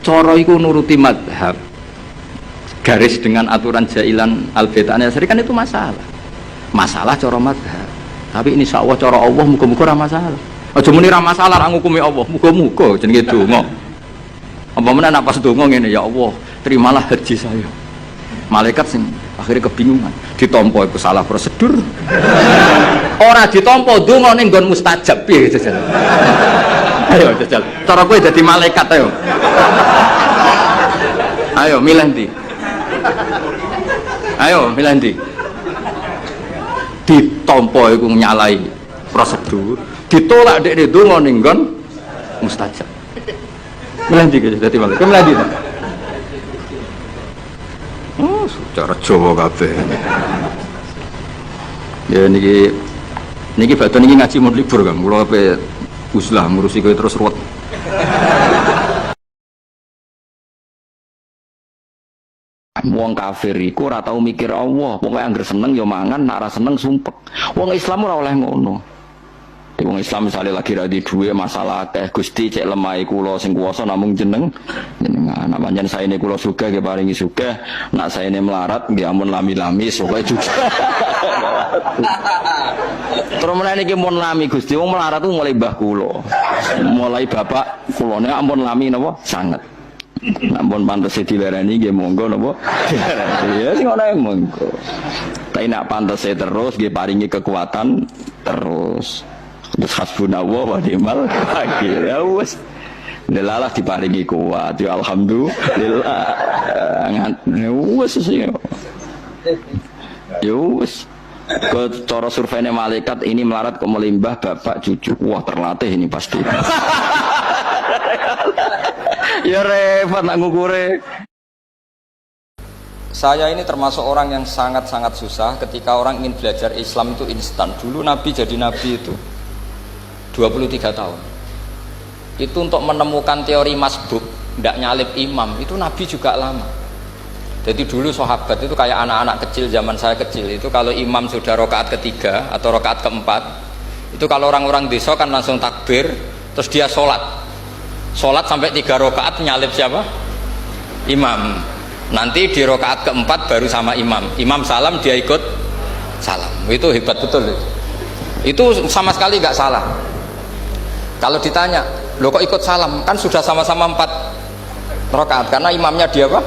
Cara iku nuruti mazhab. Garis dengan aturan jailan al-baita an yasari kan itu masalah. Masalah cara mazhab. Tapi ini insyaallah cara Allah muga-muga ora masalah. Aja muni ra masalah ra ngukumi Allah, muga-muga jenenge donga. Apa menawa nak pas donga ngene ya Allah, terimalah haji saya. Malaikat sing akhirnya kebingungan, ditampa iku salah prosedur. Ora ditampa donga ning nggon mustajab piye jajal. Ayo jajal. Cara kowe dadi malaikat ayo. Ayo milih ndi? Ayo milih ndi? Ditampa iku nyalai prosedur. Ditolak dek donga ning nggon mustajab. Milih ndi dadi malaikat? Milih ndi? Oh, cara Jawa kabeh. Ya niki badan niki ngaji mun libur Kang. Kula ape uslah ngurusi kowe terus ruwet. Wong kafir iku ora tau mikir Allah, pokoke anggere seneng ya mangan, nek ora seneng sumpek. Wong Islam ora oleh ngono. Wong Islam misalnya lagi ra di duwe masalah akeh Gusti cek lemah kula sing kuwasa namung jenengan. Nak pancen saene kula sugih nggih paringi sugih, nak saene melarat nggih ampun lami-lami pokoke juga. Terus meneh niki mun lami Gusti wong melarat ku mulai mbah kula. Mulai bapak kula nek ampun lami napa sanget. Nampun pantes dilereni nggih monggo napa. Ya sing ana monggo. Tapi nak pantes terus nggih paringi kekuatan terus. Terus hasbunallah wa ni'mal wakil. Ya wis. Delalah diparingi kuat. Ya alhamdulillah. Wis sih. Ya wis. Ke cara surveinya malaikat ini melarat ke melimbah bapak cucu. Wah terlatih ini pasti. Ya repot nak ngukure. Saya ini termasuk orang yang sangat-sangat susah ketika orang ingin belajar Islam itu instan. Dulu Nabi jadi Nabi itu 23 tahun. Itu untuk menemukan teori masbuk, tidak nyalip imam, itu Nabi juga lama. Jadi dulu sahabat itu kayak anak-anak kecil zaman saya kecil itu kalau imam sudah rakaat ketiga atau rakaat keempat, itu kalau orang-orang desa kan langsung takbir, terus dia sholat sampai 3 rakaat nyalip siapa? Imam. Nanti di rakaat keempat baru sama imam. Imam salam dia ikut salam. Itu hebat betul. Itu sama sekali nggak salah. Kalau ditanya, lo kok ikut salam? Kan sudah sama-sama 4 rakaat karena imamnya dia apa?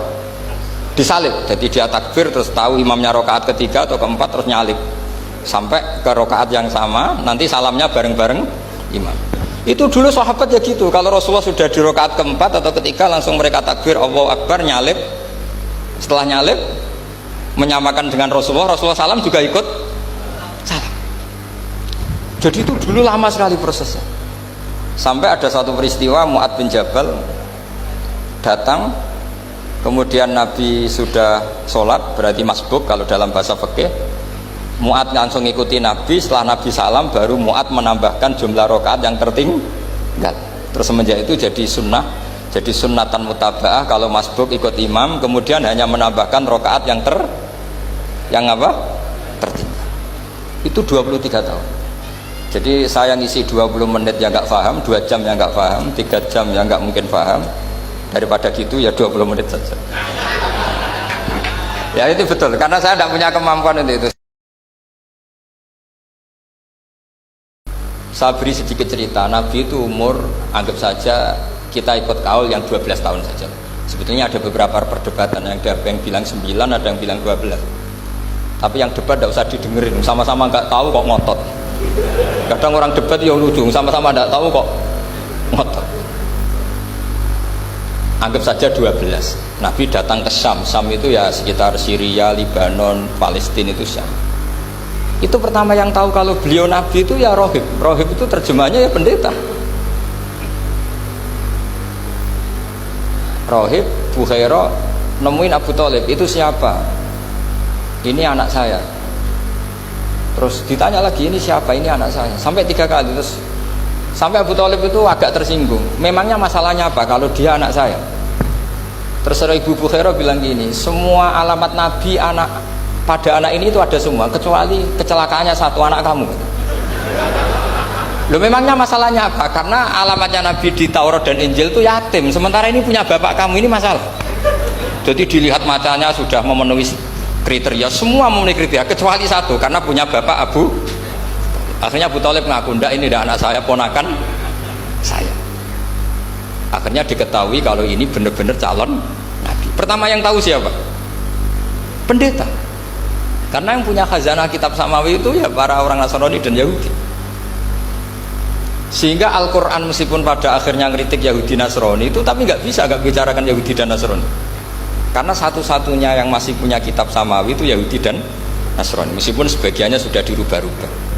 Disalib. Jadi dia takbir terus tahu imamnya rakaat ketiga atau keempat terus nyalip sampai ke rakaat yang sama. Nanti salamnya bareng-bareng imam. Itu dulu sahabat ya gitu. Kalau Rasulullah sudah di rakaat keempat atau ketiga langsung mereka takbir Allahu Akbar nyalip. Setelah nyalip menyamakan dengan Rasulullah salam juga ikut salam. Jadi itu dulu lama sekali prosesnya. Sampai ada satu peristiwa Mu'ad bin Jabal datang, kemudian Nabi sudah sholat, berarti masbuk kalau dalam bahasa fikih. Mu'ad langsung ikuti Nabi, setelah Nabi salam baru Mu'ad menambahkan jumlah rakaat yang tertinggal. Terus semenjak itu jadi sunnah, jadi sunnatan mutaba'ah kalau masbuk ikut imam, kemudian hanya menambahkan rakaat yang tertinggal. Itu 23 tahun. Jadi saya ngisi 20 menit yang nggak paham, 2 jam yang nggak paham, 3 jam yang nggak mungkin paham. Daripada gitu ya 20 menit saja. Ya itu betul, karena saya tidak punya kemampuan untuk itu. Saya beri sedikit cerita. Nabi itu umur, anggap saja kita ikut kaul yang 12 tahun saja. Sebetulnya ada beberapa perdebatan, yang ada yang bilang 9, ada yang bilang 12. Tapi yang debat tidak usah didengerin, sama-sama nggak tahu kok ngotot. Kadang orang debat ya lucu, sama-sama nggak tahu kok ngotot. Anggap saja 12. Nabi datang ke Syam. Syam itu ya sekitar Syria, Lebanon, Palestina, itu Syam. Itu pertama yang tahu kalau beliau Nabi itu ya rohib. Rohib itu terjemahnya ya pendeta. Rohib, Bukhaira nemuin Abu Thalib, itu siapa? Ini anak saya. Terus ditanya lagi, ini siapa? Ini anak saya. Sampai 3 kali. Terus sampai Abu Thalib itu agak tersinggung. Memangnya masalahnya apa kalau dia anak saya? Terserah Ibu Bukhaira bilang gini, semua alamat Nabi pada anak ini itu ada semua, kecuali kecelakaannya satu, anak kamu. Loh, memangnya masalahnya apa? Karena alamatnya Nabi di Taurat dan Injil itu yatim, sementara ini punya bapak kamu, ini masalah. Jadi dilihat macanya sudah memenuhi kriteria, semua memenuhi kriteria kecuali satu, karena punya bapak Abu. Akhirnya Abu Thalib ngaku, enggak, ini tidak anak saya, ponakan saya. Akhirnya diketahui kalau ini benar-benar calon Nabi. Pertama yang tahu siapa? Pendeta. Karena yang punya khazanah kitab samawi itu ya para orang Nasrani dan Yahudi. Sehingga Al-Quran meskipun pada akhirnya ngeritik Yahudi Nasrani itu, tapi nggak bisa nggak bicarakan Yahudi dan Nasrani. Karena satu-satunya yang masih punya kitab samawi itu Yahudi dan Nasrani, meskipun sebagiannya sudah dirubah-rubah.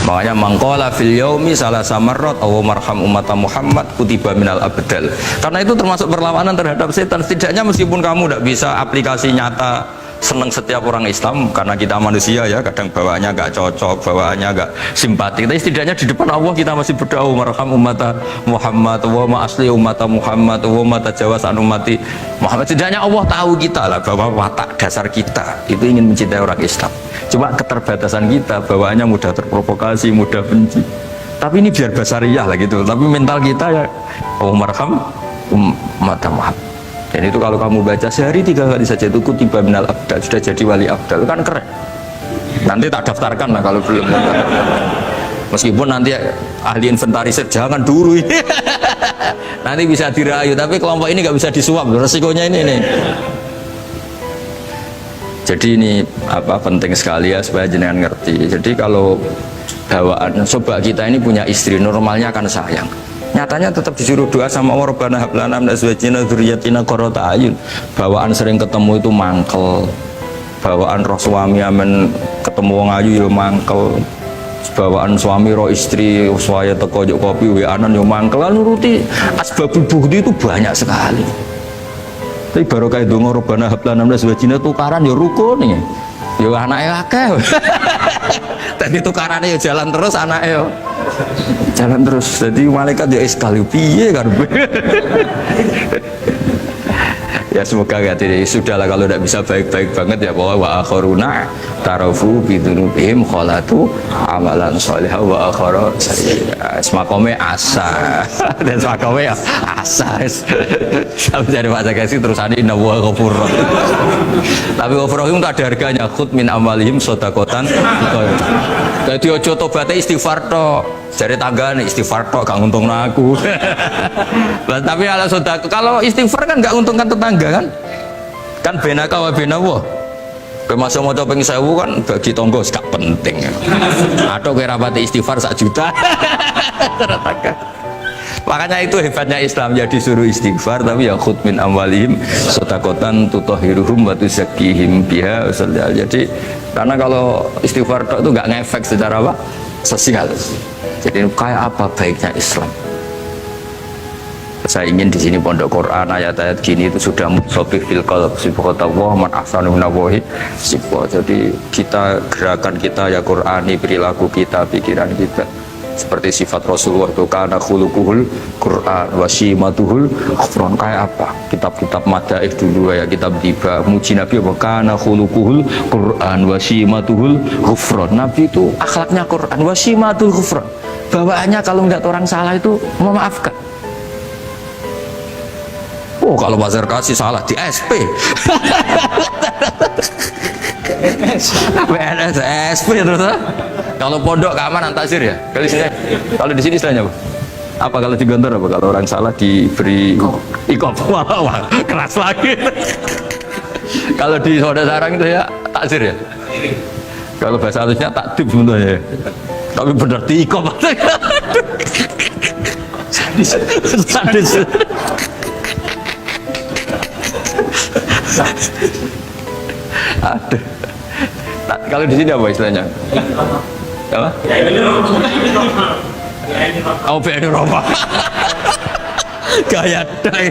Makanya mangkola fil yaumi salah samarot aw marham umat Muhammad kutiba minal abdal. Karena itu termasuk perlawanan terhadap setan. Setidaknya meskipun kamu tidak bisa aplikasi nyata senang setiap orang Islam, karena kita manusia ya, kadang bawaannya nggak cocok, bawaannya nggak simpati, tapi setidaknya di depan Allah kita masih berdoa marham umat Muhammad wa ma asli umat Muhammad wa ma tajawaz an ummati Muhammad. Setidaknya Allah tahu kita lah bahwa watak dasar kita itu ingin mencintai orang Islam. Cuma keterbatasan kita, bawaannya mudah terprovokasi, mudah benci. Tapi ini biar basariyah lah gitu. Tapi mental kita ya Allah marham umat Muhammad. Dan itu kalau kamu baca sehari 3 kali saja itu kutiba minal abdal, sudah jadi wali abdal, kan keren. Nanti tak daftarkan lah kalau belum. Meskipun nanti ahli inventarisir jangan dulu ini. Nanti bisa dirayu, tapi kelompok ini nggak bisa disuap, resikonya ini nih. Jadi ini apa penting sekali ya supaya jenengan ngerti. Jadi kalau bawaan, coba kita ini punya istri, normalnya kan sayang. Nyatanya tetap disuruh doa sama Allah, Rabbana hab lana min azwajina dzurriyyatina qurrata a'yun. Bawaan sering ketemu itu mangkel. Bawaan roh suami amen ketemu wong ayu ya mangkel. Bawaan suami roh istri saya teko juk kopi weanan ya mangkel. Nuruti asbabul bughdi itu banyak sekali. Tapi baru kayak donga Rabbana hab lana min azwajina tukaran ya rukun nih. Ya anake akeh. Tadi tukarannya ya jalan terus, anaknya ya jalan terus. Jadi malaikat ya sekali piye kan. Ya semoga ya sudahlah kalau tidak bisa baik-baik banget ya, bahwa wa akharuna tarafu bidunubihim khalatu amalan sholihah wa akhara sayyi'ah. Semakome asa dan semakome ya asa. Sampai dari bahasa kasih terusannya inna wa ghafurur. Tapi ghafurur itu ada harganya, khud min amalihim shadaqatan. Jadi ojo tobatnya istighfar tok. Dari tangga nih istighfar tok gak nguntungna aku. Tapi kalau istighfar kan gak nguntungkan tetangga kan? Kan benaka wa benawa. Masa mau coba pengen 1000 kan bagi tonggo gak penting. Atau kira rapati istighfar 1 juta. Makanya itu hebatnya Islam, ya disuruh istighfar tapi ya khud min amwalihim shadaqatan tutahhiruhum wa tuzakkihim biha. Jadi karena kalau istighfar tok itu gak ngefek secara apa? Sosial. Jadi kayak apa baiknya Islam? Saya ingin di sini pondok Quran ayat-ayat gini itu sudah musobih fil qalb sibghatullah man ahsanu minallahi sibghah. Jadi kita gerakan kita ya Qurani, perilaku kita, pikiran kita Seperti sifat Rasulullah itu kana khuluquhul Quran wa shimatuhul ghufran. Kayak apa? Kitab-kitab madaih dulu ya, kitab tiba muji Nabi apa kana khuluquhul Quran wa shimatuhul ghufran. Nabi itu akhlaknya Quran wa shimatul ghufran. Bawaannya kalau nggak orang salah itu memaafkan. Oh, kalau Mas kasih salah di SP. PNS SP terus. Kalau pondok keamanan takzir ya. Kalau di sini istilahnya apa? Apa kalau di Gontor apa? Kalau orang salah diberi ikop. Wah, keras lagi. Kalau di Soda Sarang itu ya takzir ya. Kalau bahasa halusnya takdib sebenarnya. Tapi benar diikop. Sadis. Aduh. Kalau di sini apa istilahnya? Apa? Oh, BNI Roma. Gaya dai.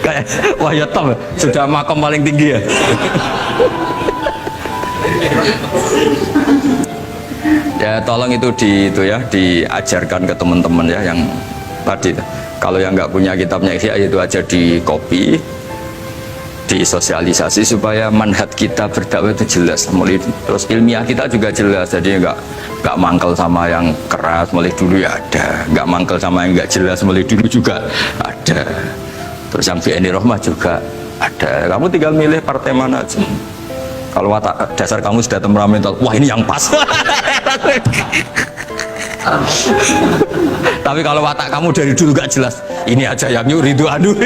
Kayak wah ya top, sudah makam paling tinggi ya. Ya tolong itu diajarkan ke teman-teman ya yang tadi. Kalau yang nggak punya kitabnya Ihya itu aja di copy, disosialisasi supaya manhaj kita berdakwah itu jelas. Mulai terus ilmiah kita juga jelas, jadi nggak mangkel sama yang keras mulai dulu ya ada, nggak mangkel sama yang nggak jelas mulai dulu juga ada. Terus yang BNI Rahmah juga ada. Kamu tinggal milih partai mana aja. Kalau watak dasar kamu sudah temperamental, wah ini yang pas. Tapi kalau watak kamu dari dulu gak jelas, ini aja yang yuridu aduh.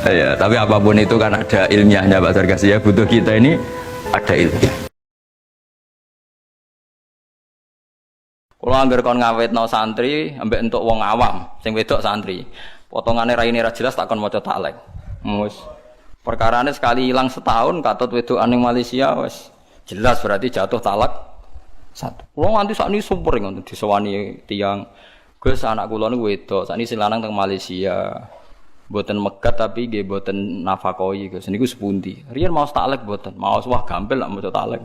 Ya, tapi apapun itu kan ada ilmiahnya Pak Sarkasi ya, butuh kita ini ada ilmiah. Kalau anggar kon ngawetno santri, ambek entuk wong awam, sing wedok santri, potongane raine ra jelas tak kon maca taklek. Mus. Perkarane sekali hilang setahun, katut wedokan ning Malaysia wis jelas berarti jatuh talak satu. Kulo nganti sakniki sumpur ngono disewani tiyang. Gus anak kula niku wedok, sakniki sing lanang teng Malaysia. Mboten megat tapi nggih mboten nafakoi Gus. Niku sepundi? Riyen mau taklek mboten, mau wah gampil nak maca taklek.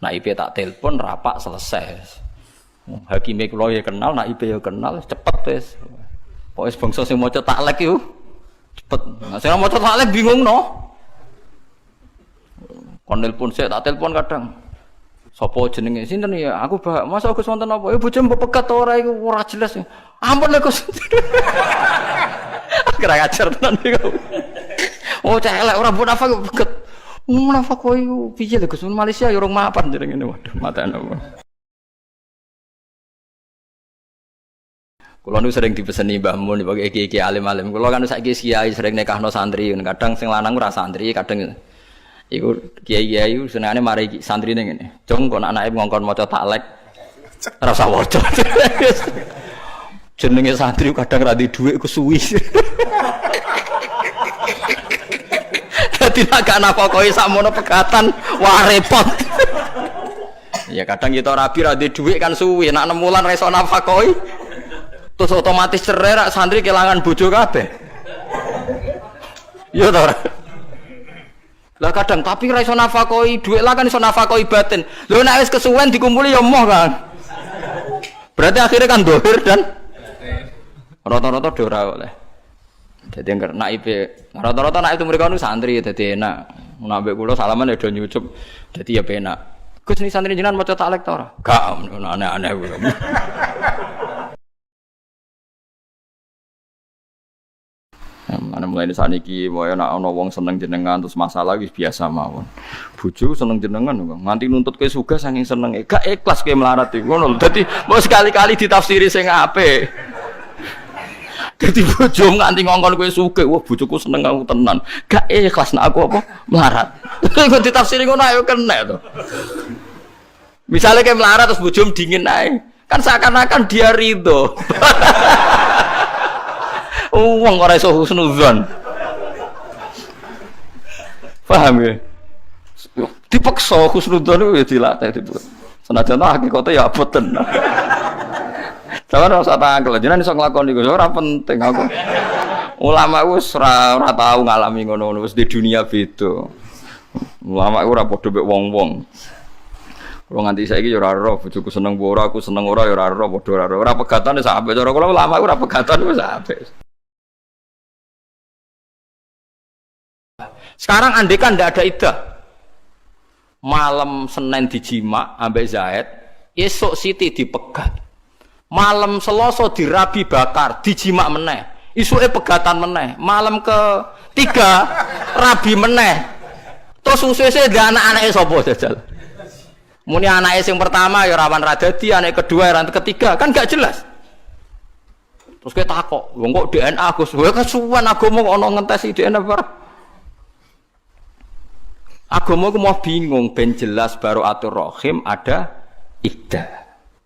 Nak IP tak telepon rapak selesai. Hakime kula ya kenal, nak IP ya kenal, cepet wis. Pokoke bangsa sing maca taklek iku cepet. Nah, sing maca taklek bingung no. Kon telepon sik tak telepon kadang. Sopo jenenge sinten ya? Aku Pak, masa Gus wonten apa? Bojo mbok pegat ora iku ora jelas. Ampun lho Gus. Kira ngajar tenan iku. Oh celek ora mbok nafak pegat. Nafak kowe iku piye lho Gus? Malaysia ya urung mapan jenenge. Waduh, matane apa. Kulo nu sering dipeseni Mbah Mun pokoke iki alim-alim. Kulo kan saiki kiai sering nekahno santri, kadang sing lanang ora santri, kadang iku kiai-kiai senengane mari santrine ngene. Jong kon anake ngongkon maca taklek. Ora usah waca. Jenenge santri kadang ra duwe dhuwit ku suwi. Dadi nek gak nafakohi sakmono pegatan wah repot. Ya kadang kita rabi ra duwe dhuwit kan suwi, nek 6 wulan ra iso nafakohi. Terus otomatis cerai rak santri kelangan bojo kabeh. Iya ta ora? Lah kadang tapi ra iso nafakoi dhuwit lah kan iso nafakoi batin. Lho nek wis kesuwen dikumpuli ya moh kan. Berarti akhirnya kan dohir dan rata-rata do ora oleh. Dadi engger naib rata-rata naib itu mereka nu santri dadi enak. Nambek kula salaman ya do nyucup dadi ya penak. Gus ni santri jenengan maca taklek ta ora? Gak aneh-aneh kuwi. Mana mulai di sana ki, mau nak ono wong seneng jenengan terus masalah wis biasa mawon. Bojo seneng jenengan, nganti nuntut ke suga saking seneng, gak ikhlas ke melarat itu. Ngono, jadi mau sekali-kali ditafsiri sing apik. Jadi bojo nganti ngongkon ke suga, wah bojoku seneng aku tenan, gak ikhlas nak aku apa melarat. Kok ditafsiri ngono ayo kena to. Misalnya ke melarat terus bojo dingin ae, kan seakan-akan dia ridho. Wong ora iso husnudzon. Paham ya? Dipaksa husnudzon ya dilatih itu. Senajan hakikate ya abot tenan. Sampeyan ora usah tangkel, jenengan iso nglakoni iku ora penting aku. Ulama wis ora tau ngalami ngono-ngono wis di dunia beda. Ulama ora padha mek wong-wong. Kalau nganti saiki ya ora ora bojoku seneng ora, aku seneng ora ya ora ora padha ora ora. Ora pegatan wis apik. Cara kula ulama ora pegatan wis apik. Sekarang andekan ndak ada iddah. Malam Senin dijima ambek Zaid, esok Siti dipegat. Malam Selasa dirabi bakar, dijima meneh. Isuke pegatan meneh. Malam ketiga rabi meneh. Terus suwe-suwe ndak anak-anake sapa jajal? Muni anake sing pertama ya rawan ra dadi, anak kedua ya ketiga, kan gak jelas. Terus kowe takok, wong kok DNA Gus, kowe kesuwen agama kok ana ngentesi DNA barang. Agama ku mau bingung ben jelas baru atur rahim ada iddah.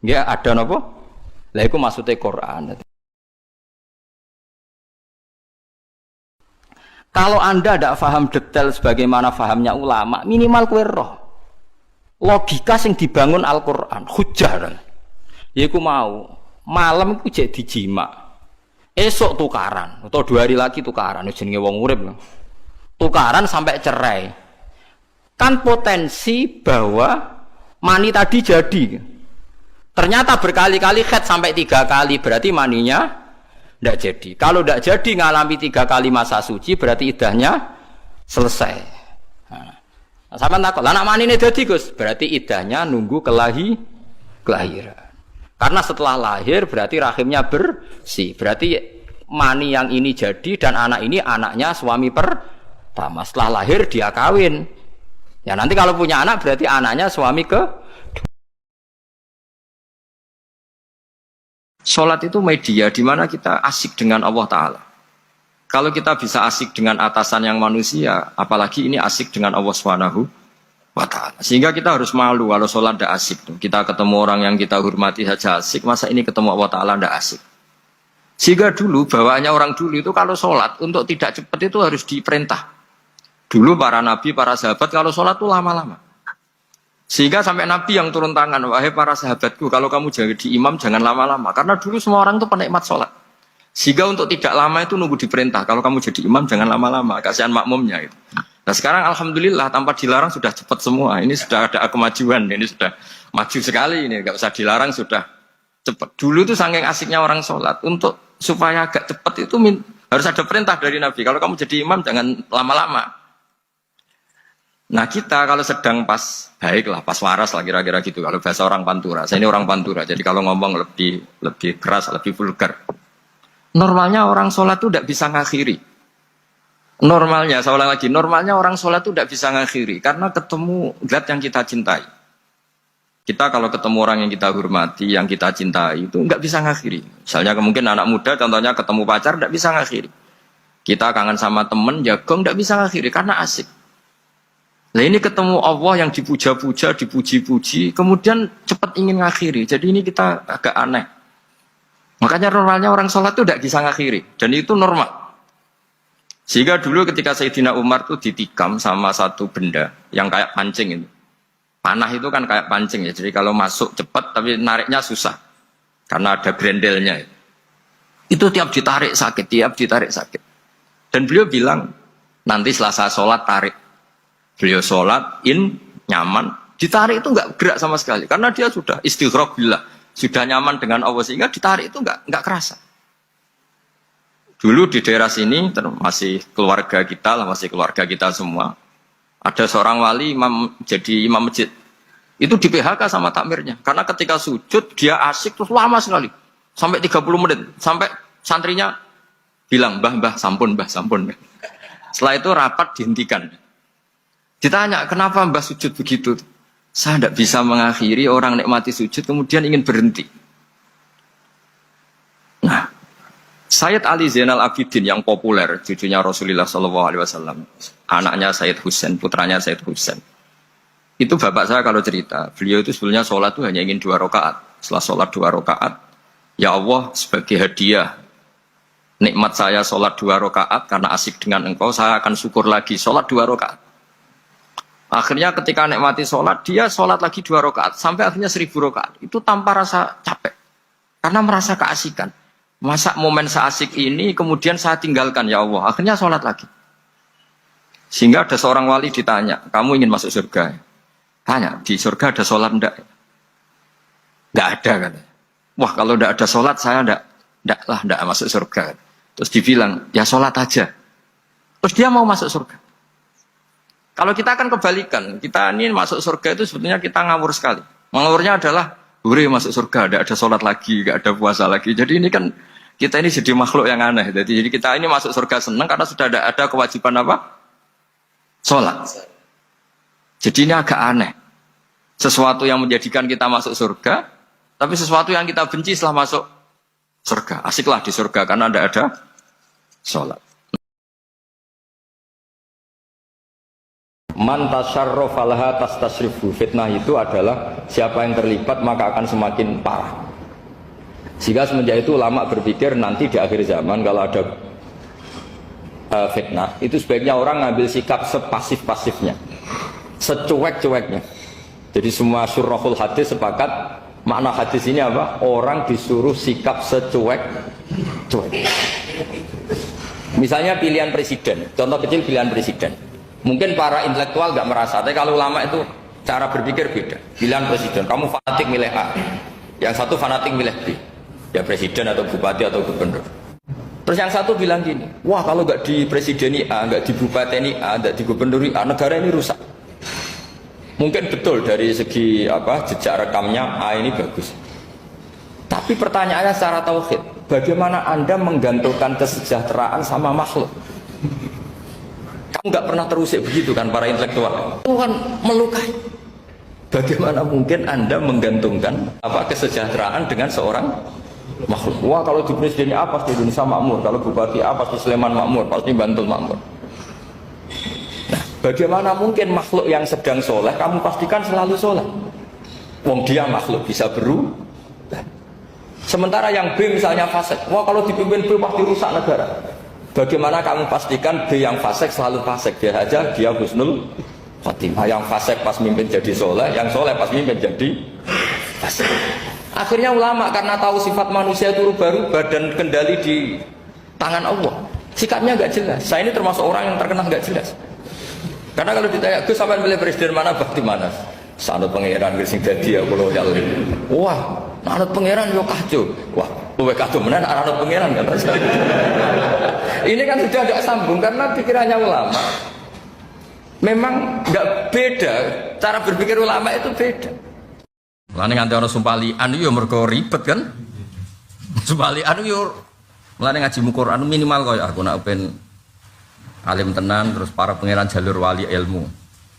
Nggih ada napa? Lah iku maksude Quran. Kalau Anda tidak paham detail sebagaimana fahamnya ulama, minimal kowe roh. Logika sing dibangun Al-Qur'an, hujjah. Yaiku mau malam iku jek dijima. Esok tukaran atau 2 hari lagi tukaran jenenge wong urip. Tukaran sampai cerai. Kan potensi bahwa mani tadi jadi. Ternyata berkali-kali khed sampai 3 kali, berarti maninya tidak jadi. Kalau tidak jadi ngalami 3 kali masa suci, berarti iddahnya selesai. Sampeyan takut, lah nek manine dadi Gus, berarti iddahnya nunggu kelahiran. Karena setelah lahir berarti rahimnya bersih. Berarti mani yang ini jadi dan anak ini anaknya suami pertama. Setelah lahir dia kawin. Ya nanti kalau punya anak berarti anaknya suami ke. Salat itu media di mana kita asik dengan Allah Ta'ala. Kalau kita bisa asik dengan atasan yang manusia, apalagi ini asik dengan Allah Subhanahu wa Ta'ala. Sehingga kita harus malu kalau sholat tidak asik. Kita ketemu orang yang kita hormati saja asik, masa ini ketemu Allah Ta'ala tidak asik. Sehingga dulu, bawaannya orang dulu itu kalau sholat, untuk tidak cepat itu harus diperintah. Dulu para nabi, para sahabat kalau sholat itu lama-lama. Sehingga sampai nabi yang turun tangan, wahai para sahabatku, kalau kamu jadi imam jangan lama-lama. Karena dulu semua orang itu penikmat sholat. Sehingga untuk tidak lama itu nunggu diperintah. Kalau kamu jadi imam jangan lama-lama, kasihan makmumnya gitu. Nah sekarang alhamdulillah tanpa dilarang sudah cepat semua. Ini sudah ada kemajuan, ini sudah maju sekali ini. Gak usah dilarang sudah cepat. Dulu itu saking asiknya orang sholat. Untuk supaya agak cepat itu harus ada perintah dari Nabi. Kalau kamu jadi imam jangan lama-lama. Nah kita kalau sedang pas baik lah, pas waras lah kira-kira gitu. Kalau bahasa orang Pantura, saya ini orang Pantura. Jadi kalau ngomong lebih keras, lebih vulgar. Normalnya orang sholat itu tidak bisa ngakhiri. Normalnya, saya ulang lagi, normalnya orang sholat itu tidak bisa ngakhiri. Karena ketemu zat yang kita cintai. Kita kalau ketemu orang yang kita hormati, yang kita cintai, itu nggak bisa ngakhiri. Misalnya mungkin anak muda, contohnya ketemu pacar, tidak bisa ngakhiri. Kita kangen sama temen, jagong, tidak bisa ngakhiri, karena asik. Nah ini ketemu Allah yang dipuja-puja, dipuji-puji, kemudian cepat ingin ngakhiri. Jadi ini kita agak aneh. Makanya normalnya orang sholat itu tidak bisa ngakhiri. Dan itu normal. Sehingga dulu ketika Sayyidina Umar itu ditikam sama satu benda yang kayak pancing itu. Panah itu kan kayak pancing ya. Jadi kalau masuk cepat tapi nariknya susah. Karena ada grendelnya. Itu tiap ditarik sakit, tiap ditarik sakit. Dan beliau bilang, nanti selasa sholat tarik. Beliau sholat, nyaman. Ditarik itu nggak gerak sama sekali. Karena dia sudah istighraq billah. Sudah nyaman dengan Allah sehingga ditarik itu nggak kerasa. Dulu di daerah sini masih keluarga kita lah, masih keluarga kita semua. Ada seorang wali jadi imam masjid. Itu di PHK sama takmirnya. Karena ketika sujud dia asik terus lama sekali. Sampai 30 menit. Sampai santrinya bilang, mbah, sampun. Setelah itu rapat dihentikan. Ditanya, kenapa mbah sujud begitu? Saya tidak bisa mengakhiri orang nikmati sujud kemudian ingin berhenti. Nah, Sayyid Ali Zainal Abidin yang populer, cucunya Rasulullah SAW, anaknya Sayyid Husain, putranya Sayyid Husain. Itu bapak saya kalau cerita, beliau itu sebetulnya sholat itu hanya ingin 2 rakaat. Setelah sholat 2 rakaat, ya Allah sebagai hadiah nikmat saya sholat 2 rakaat karena asik dengan engkau, saya akan syukur lagi sholat 2 rakaat. Akhirnya ketika nikmati sholat, dia sholat lagi 2 rakaat sampai akhirnya 1000 rakaat. Itu tanpa rasa capek, karena merasa keasikan. Masa momen seasik ini kemudian saya tinggalkan ya Allah. Akhirnya sholat lagi. Sehingga ada seorang wali ditanya, kamu ingin masuk surga? Tanya, di surga ada sholat enggak? Enggak ada kan? Wah kalau enggak ada sholat saya enggak masuk surga. Terus dibilang, ya sholat aja. Terus dia mau masuk surga. Kalau kita akan kebalikan, kita ini masuk surga itu sebetulnya kita ngawur sekali. Ngawurnya adalah, masuk surga, enggak ada sholat lagi, enggak ada puasa lagi. Jadi ini kan, kita ini jadi makhluk yang aneh. Jadi kita ini masuk surga senang karena sudah ada kewajiban apa? Sholat. Jadi ini agak aneh. Sesuatu yang menjadikan kita masuk surga, tapi sesuatu yang kita benci setelah masuk surga. Asiklah di surga karena tidak ada sholat. Man tasyarrafa laha tastasrifu. Fitnah itu adalah siapa yang terlibat maka akan semakin parah. Sehingga semenjak itu ulama berpikir nanti di akhir zaman kalau ada fitnah itu sebaiknya orang ngambil sikap sepasif-pasifnya, secuek-cueknya. Jadi semua syurahul hadis sepakat makna hadis ini apa? Orang disuruh sikap secuek-cuek. Misalnya pilihan presiden, contoh kecil pilihan presiden. Mungkin para intelektual nggak merasa, tapi kalau ulama itu cara berpikir beda. Pilihan presiden, kamu fanatik milih A, yang satu fanatik milih B, ya presiden atau bupati atau gubernur. Terus yang satu bilang gini, wah kalau nggak di presideni A, nggak di bupati A, nggak di gubernur A, negara ini rusak. Mungkin betul dari segi jejak rekamnya A ini bagus. Tapi pertanyaannya secara tauhid, bagaimana Anda menggantungkan kesejahteraan sama makhluk? Kamu nggak pernah terusik begitu kan para intelektual? Itu kan melukai. Bagaimana mungkin Anda menggantungkan kesejahteraan dengan seorang makhluk? Wah kalau di presiden A pasti Indonesia makmur, kalau bupati A pasti Sleman makmur, pasti Bantul makmur. Nah, bagaimana mungkin makhluk yang sedang soleh kamu pastikan selalu soleh? Wong dia makhluk bisa berubah. Sementara yang B misalnya fasik, wah kalau dipimpin B pasti rusak negara. Bagaimana kamu pastikan B yang fasik selalu fasik? Dia aja dia husnul khotimah. Yang fasik pas mimpin jadi soleh, yang soleh pas mimpin jadi fasik. Akhirnya ulama karena tahu sifat manusia itu rubah-rubah dan kendali di tangan Allah, sikapnya nggak jelas. Saya ini termasuk orang yang terkenal nggak jelas. Karena kalau ditanya, Gus sampai milih presiden mana, bakti mana? Sanut pangeran sing dadi ya kula yal. Wah, anut pangeran yo kacau. Wah, luwih kacau menan anut pangeran kata saya. Ini kan sudah agak sambung karena pikirannya ulama. Memang nggak beda, cara berpikir ulama itu beda. Mulane nganti ana sumpalian yo mergo ribet kan. Sumpalian yo mulane ngaji Quran minimal koyo aku nek ben alim tenan terus para pangeran jalur wali ilmu.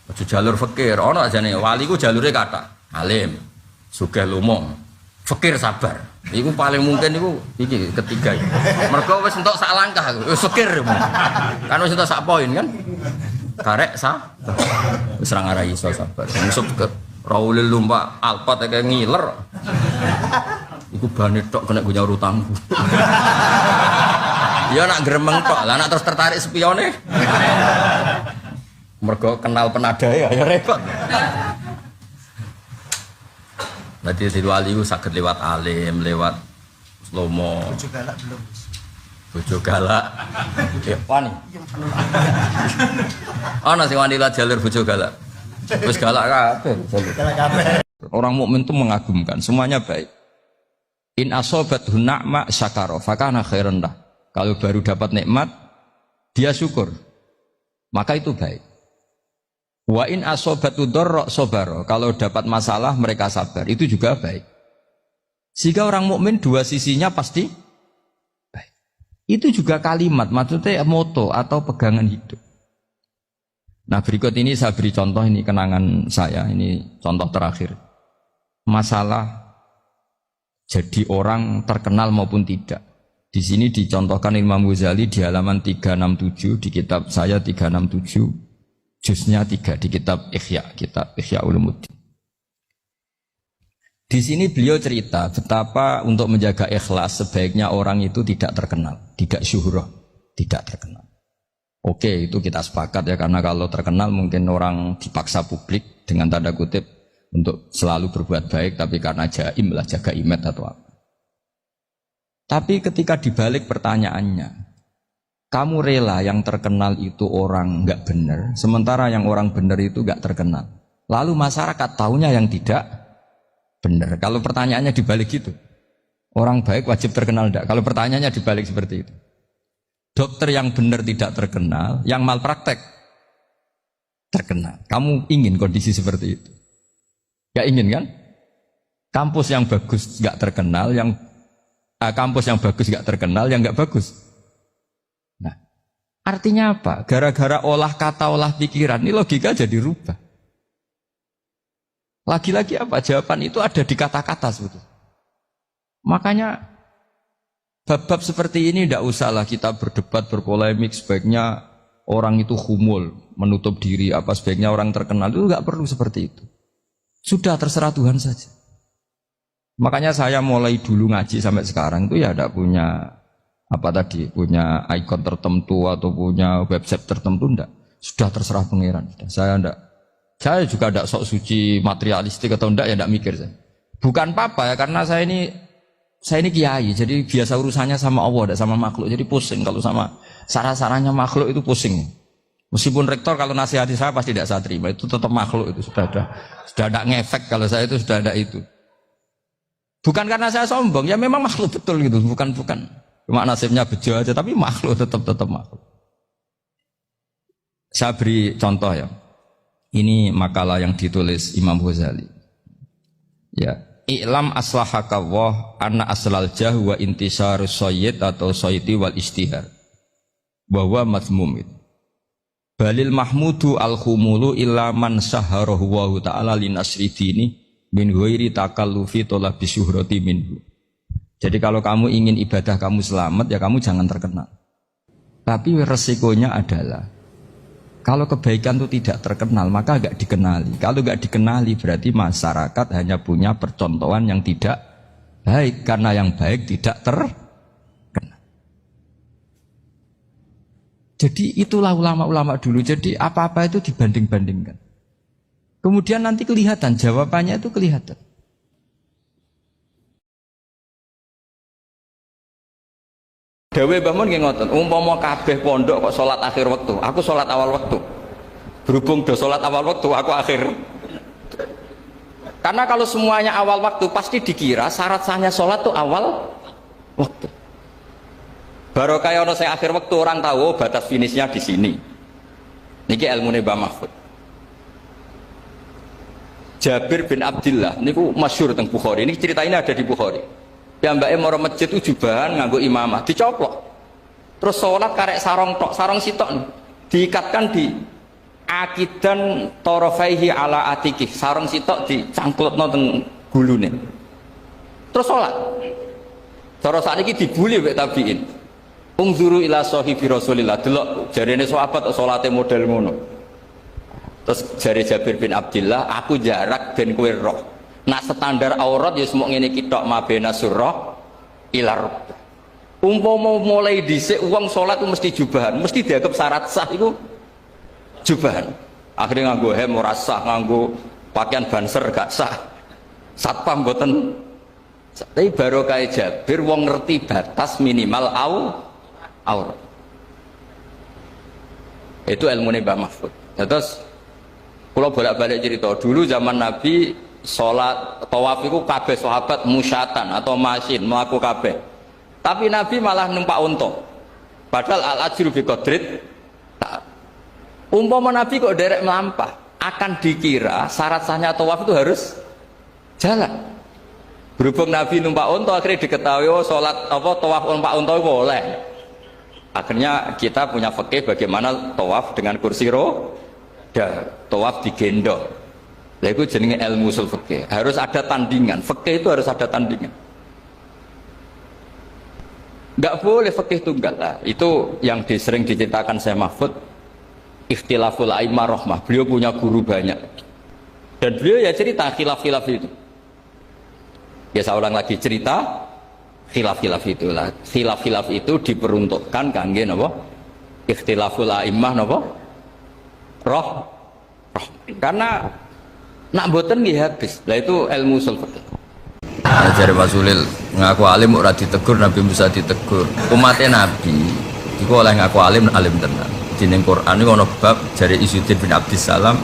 Aja jalur fakir, ana ajane wali ku jalure kathah. Alim, sugih lumong, fakir sabar. Iku paling mungkin iku iki ketiga. Mergo wis entuk sak langkah, wis fakir. Kan wis entuk sak poin kan. Karek wis ora ngarai iso sabar. Musuh ke Raulil lumba alpat kayak ngiler. Iku bane tok kena gue nyaur utangku. Ya nak gremeng tok, lah nak terus tertarik spione. Mergo kenal penadae ya repot. Berarti si wali itu sakit lewat alim, lewat slomo. Bojo galak belum. Bojo galak. Ya wani. Ana sing wani lewat jalur bojo galak. Wis galak kabeh. Galak kabeh. Orang mukmin itu mengagumkan, semuanya baik. In asobathu na'ma syakara fakana khairan lah. Kalau baru dapat nikmat, dia syukur. Maka itu baik. Wa in asobatu dharra sabara. Kalau dapat masalah mereka sabar, itu juga baik. Sehingga orang mukmin dua sisinya pasti baik. Itu juga kalimat, maksudnya moto atau pegangan hidup. Nah berikut ini saya beri contoh, ini kenangan saya, ini contoh terakhir. Masalah jadi orang terkenal maupun tidak. Di sini dicontohkan Imam Ghazali di halaman 367 di kitab saya 367. Juznya 3 di kitab Ihya Ulumuddin. Di sini beliau cerita betapa untuk menjaga ikhlas sebaiknya orang itu tidak terkenal, tidak syuhrah, tidak terkenal. Oke, itu kita sepakat ya, karena kalau terkenal mungkin orang dipaksa publik dengan tanda kutip untuk selalu berbuat baik, tapi karena jaim lah, jaga imet atau apa. Tapi ketika dibalik pertanyaannya, Kamu rela yang terkenal itu orang nggak benar, sementara yang orang benar itu nggak terkenal. Lalu masyarakat taunya yang tidak benar. Kalau pertanyaannya dibalik gitu, orang baik wajib terkenal enggak? Kalau pertanyaannya dibalik seperti itu, dokter yang benar tidak terkenal, yang malpraktek terkenal. Kamu ingin kondisi seperti itu? Gak ingin kan? Kampus yang bagus nggak terkenal, kampus yang bagus nggak terkenal, yang nggak bagus. Nah, artinya apa? Gara-gara olah kata, olah pikiran, ini logika jadi rubah. Lagi-lagi apa? Jawaban itu ada di kata-kata sebetulnya. Makanya bab-bab seperti ini tidak usahlah kita berdebat, berpolemik. Sebaiknya orang itu humul, menutup diri. Apa sebaiknya orang terkenal? Itu nggak perlu seperti itu. Sudah terserah Tuhan saja. Makanya saya mulai dulu ngaji sampai sekarang itu ya tidak punya punya ikon tertentu atau punya website tertentu, enggak. Sudah terserah pangeran. Saya juga tidak sok suci materialistik atau enggak, ya enggak mikir saya. Bukan apa-apa ya, karena saya ini kiai, jadi biasa urusannya sama Allah, tidak sama makhluk. Jadi pusing kalau sama sarah-sarahnya makhluk itu pusing. Meskipun rektor kalau nasihati saya pasti tidak saya terima, itu tetap makhluk, itu sudah ada ngefek kalau saya itu sudah ada itu. Bukan karena saya sombong, ya memang makhluk betul gitu, bukan. Cuma nasibnya bejo aja, tapi makhluk tetap makhluk. Saya beri contoh ya. Ini makalah yang ditulis Imam Ghazali. Ya, i'lam aslahaka Allah anna aslal jah wa intisarus sayyid atau sayyidi wal istihar. Bahwa mazmum itu. Balil mahmudu al-khumulu illa man saharahu wa ta'ala linasri dini min ghairi takallufi talabi syuhrati minhu. Jadi kalau kamu ingin ibadah kamu selamat, ya kamu jangan terkenal. Tapi resikonya adalah kalau kebaikan itu tidak terkenal, maka gak dikenali. Kalau gak dikenali berarti masyarakat hanya punya percontohan yang tidak baik, karena yang baik tidak terkenal. Jadi itulah ulama-ulama dulu. Jadi apa-apa itu dibanding-bandingkan. Kemudian nanti kelihatan, jawabannya itu kelihatan. Dewe bangun nggih ngoten, umpama kabeh pondok kok salat akhir waktu, aku salat awal waktu. Berhubung do salat awal waktu, aku akhir. Karena kalau semuanya awal waktu pasti dikira syarat sahnya salat itu awal waktu. Baru kayak ono sing akhir waktu, orang tahu batas finishnya di sini. Niki ilmune Mbah Mahfud. Jabir bin Abdullah niku masyhur teng Bukhari. Ini cerita ini ada di Bukhari. Ya mbaknya mau masjid itu jubahan nganggo imamah dicoplok, terus sholat karek sarong tok, sarong sitok nih diikatkan di akidan torofaihi ala atikih, sarong sitok dicangklutno teng gulune, terus sholat. Cara sakniki dibuli wek tabiin. Ungzuru ila sahibi Rasulillah, delok jarene sahabat salate model ngono. Terus jari Jabir bin Abdullah, aku jarak ben kowe roh. Nak standar aurat ya semua ngene iki tok mabena surah ilar. Umpama mulai dhisik wong salat itu mesti jubahan, mesti dianggap syarat sah itu jubahan. Akhirnya nganggo hem ora sah, nganggo pakaian banser gak sah. Satpam mboten. Tapi baru kayak Jabir wong ngerti batas minimal aurat. Itu ilmune Mbah Mahfud. Terus kalau bolak-balik cerita dulu zaman Nabi sholat tawaf itu kabeh sahabat musyatan atau masin melaku kabeh, tapi Nabi malah numpak unta, padahal al ajru bi qadrit. Umpama Nabi kok derek melampah, akan dikira syarat sahnya tawaf itu harus jalan. Berhubung Nabi numpak unta, akhirnya diketahui sholat tawaf numpak unta boleh. Akhirnya kita punya fikih bagaimana tawaf dengan kursi roda, tawaf digendong. Nah, itu jenenge ilmu usul fikih. Harus ada tandingan. Fikih itu harus ada tandingan. Enggak boleh fikih tunggal. Nah, itu yang sering diceritakan saya Mahfud. Ikhtilaful a'immah rahmah. Beliau punya guru banyak. Dan beliau ya cerita khilaf-khilaf itu. Ya saya ulang lagi cerita khilaf-khilaf itulah. Khilaf-khilaf itu diperuntukkan kangge napa? Ikhtilaful a'immah napa? Rahmah. Karena nak boten nggih habis. Lah itu ilmu usul fikih. Jare Mas Ulil ngaku alim ora ditegur, Nabi Musa ditegur. Umatnya Nabi Iku oleh ngaku alim tenan. Dene Quran iku ana bab jare Izzuddin bin Abdissalam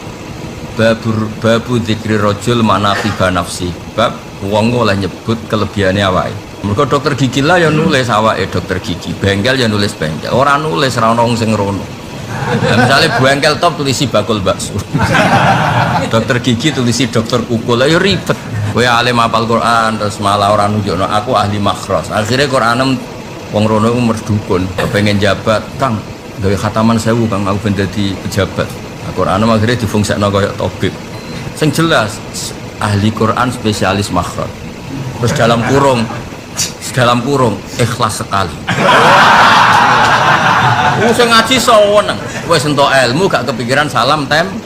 babu dzikri rajul manaqiba nafsi. Bab wong oleh nyebut kelebihane awake. Mergo dokter gigi lah ya nulis awake dokter gigi, bengkel ya nulis bengkel. Ora nulis ra ono sing ngono. Nah, misalnya bengkel top tulisi bakul bakso. Dokter gigi tulisi dokter kuku. Lah ya ribet. Kowe alim hafal Quran terus malah ora nunjukno aku ahli makros. Akhirnya Quran wong rono umur dukun, pengen jabat, Kang, gawe khataman 1000 Kang aku ben dadi pejabat. Quran akhirnya difungsikno kaya tabib. Sing jelas ahli Quran spesialis makhraj. Terus dalam kurung ikhlas sekali. Sing ngaji saweneng, wis entuk ilmu gak kepikiran salam template.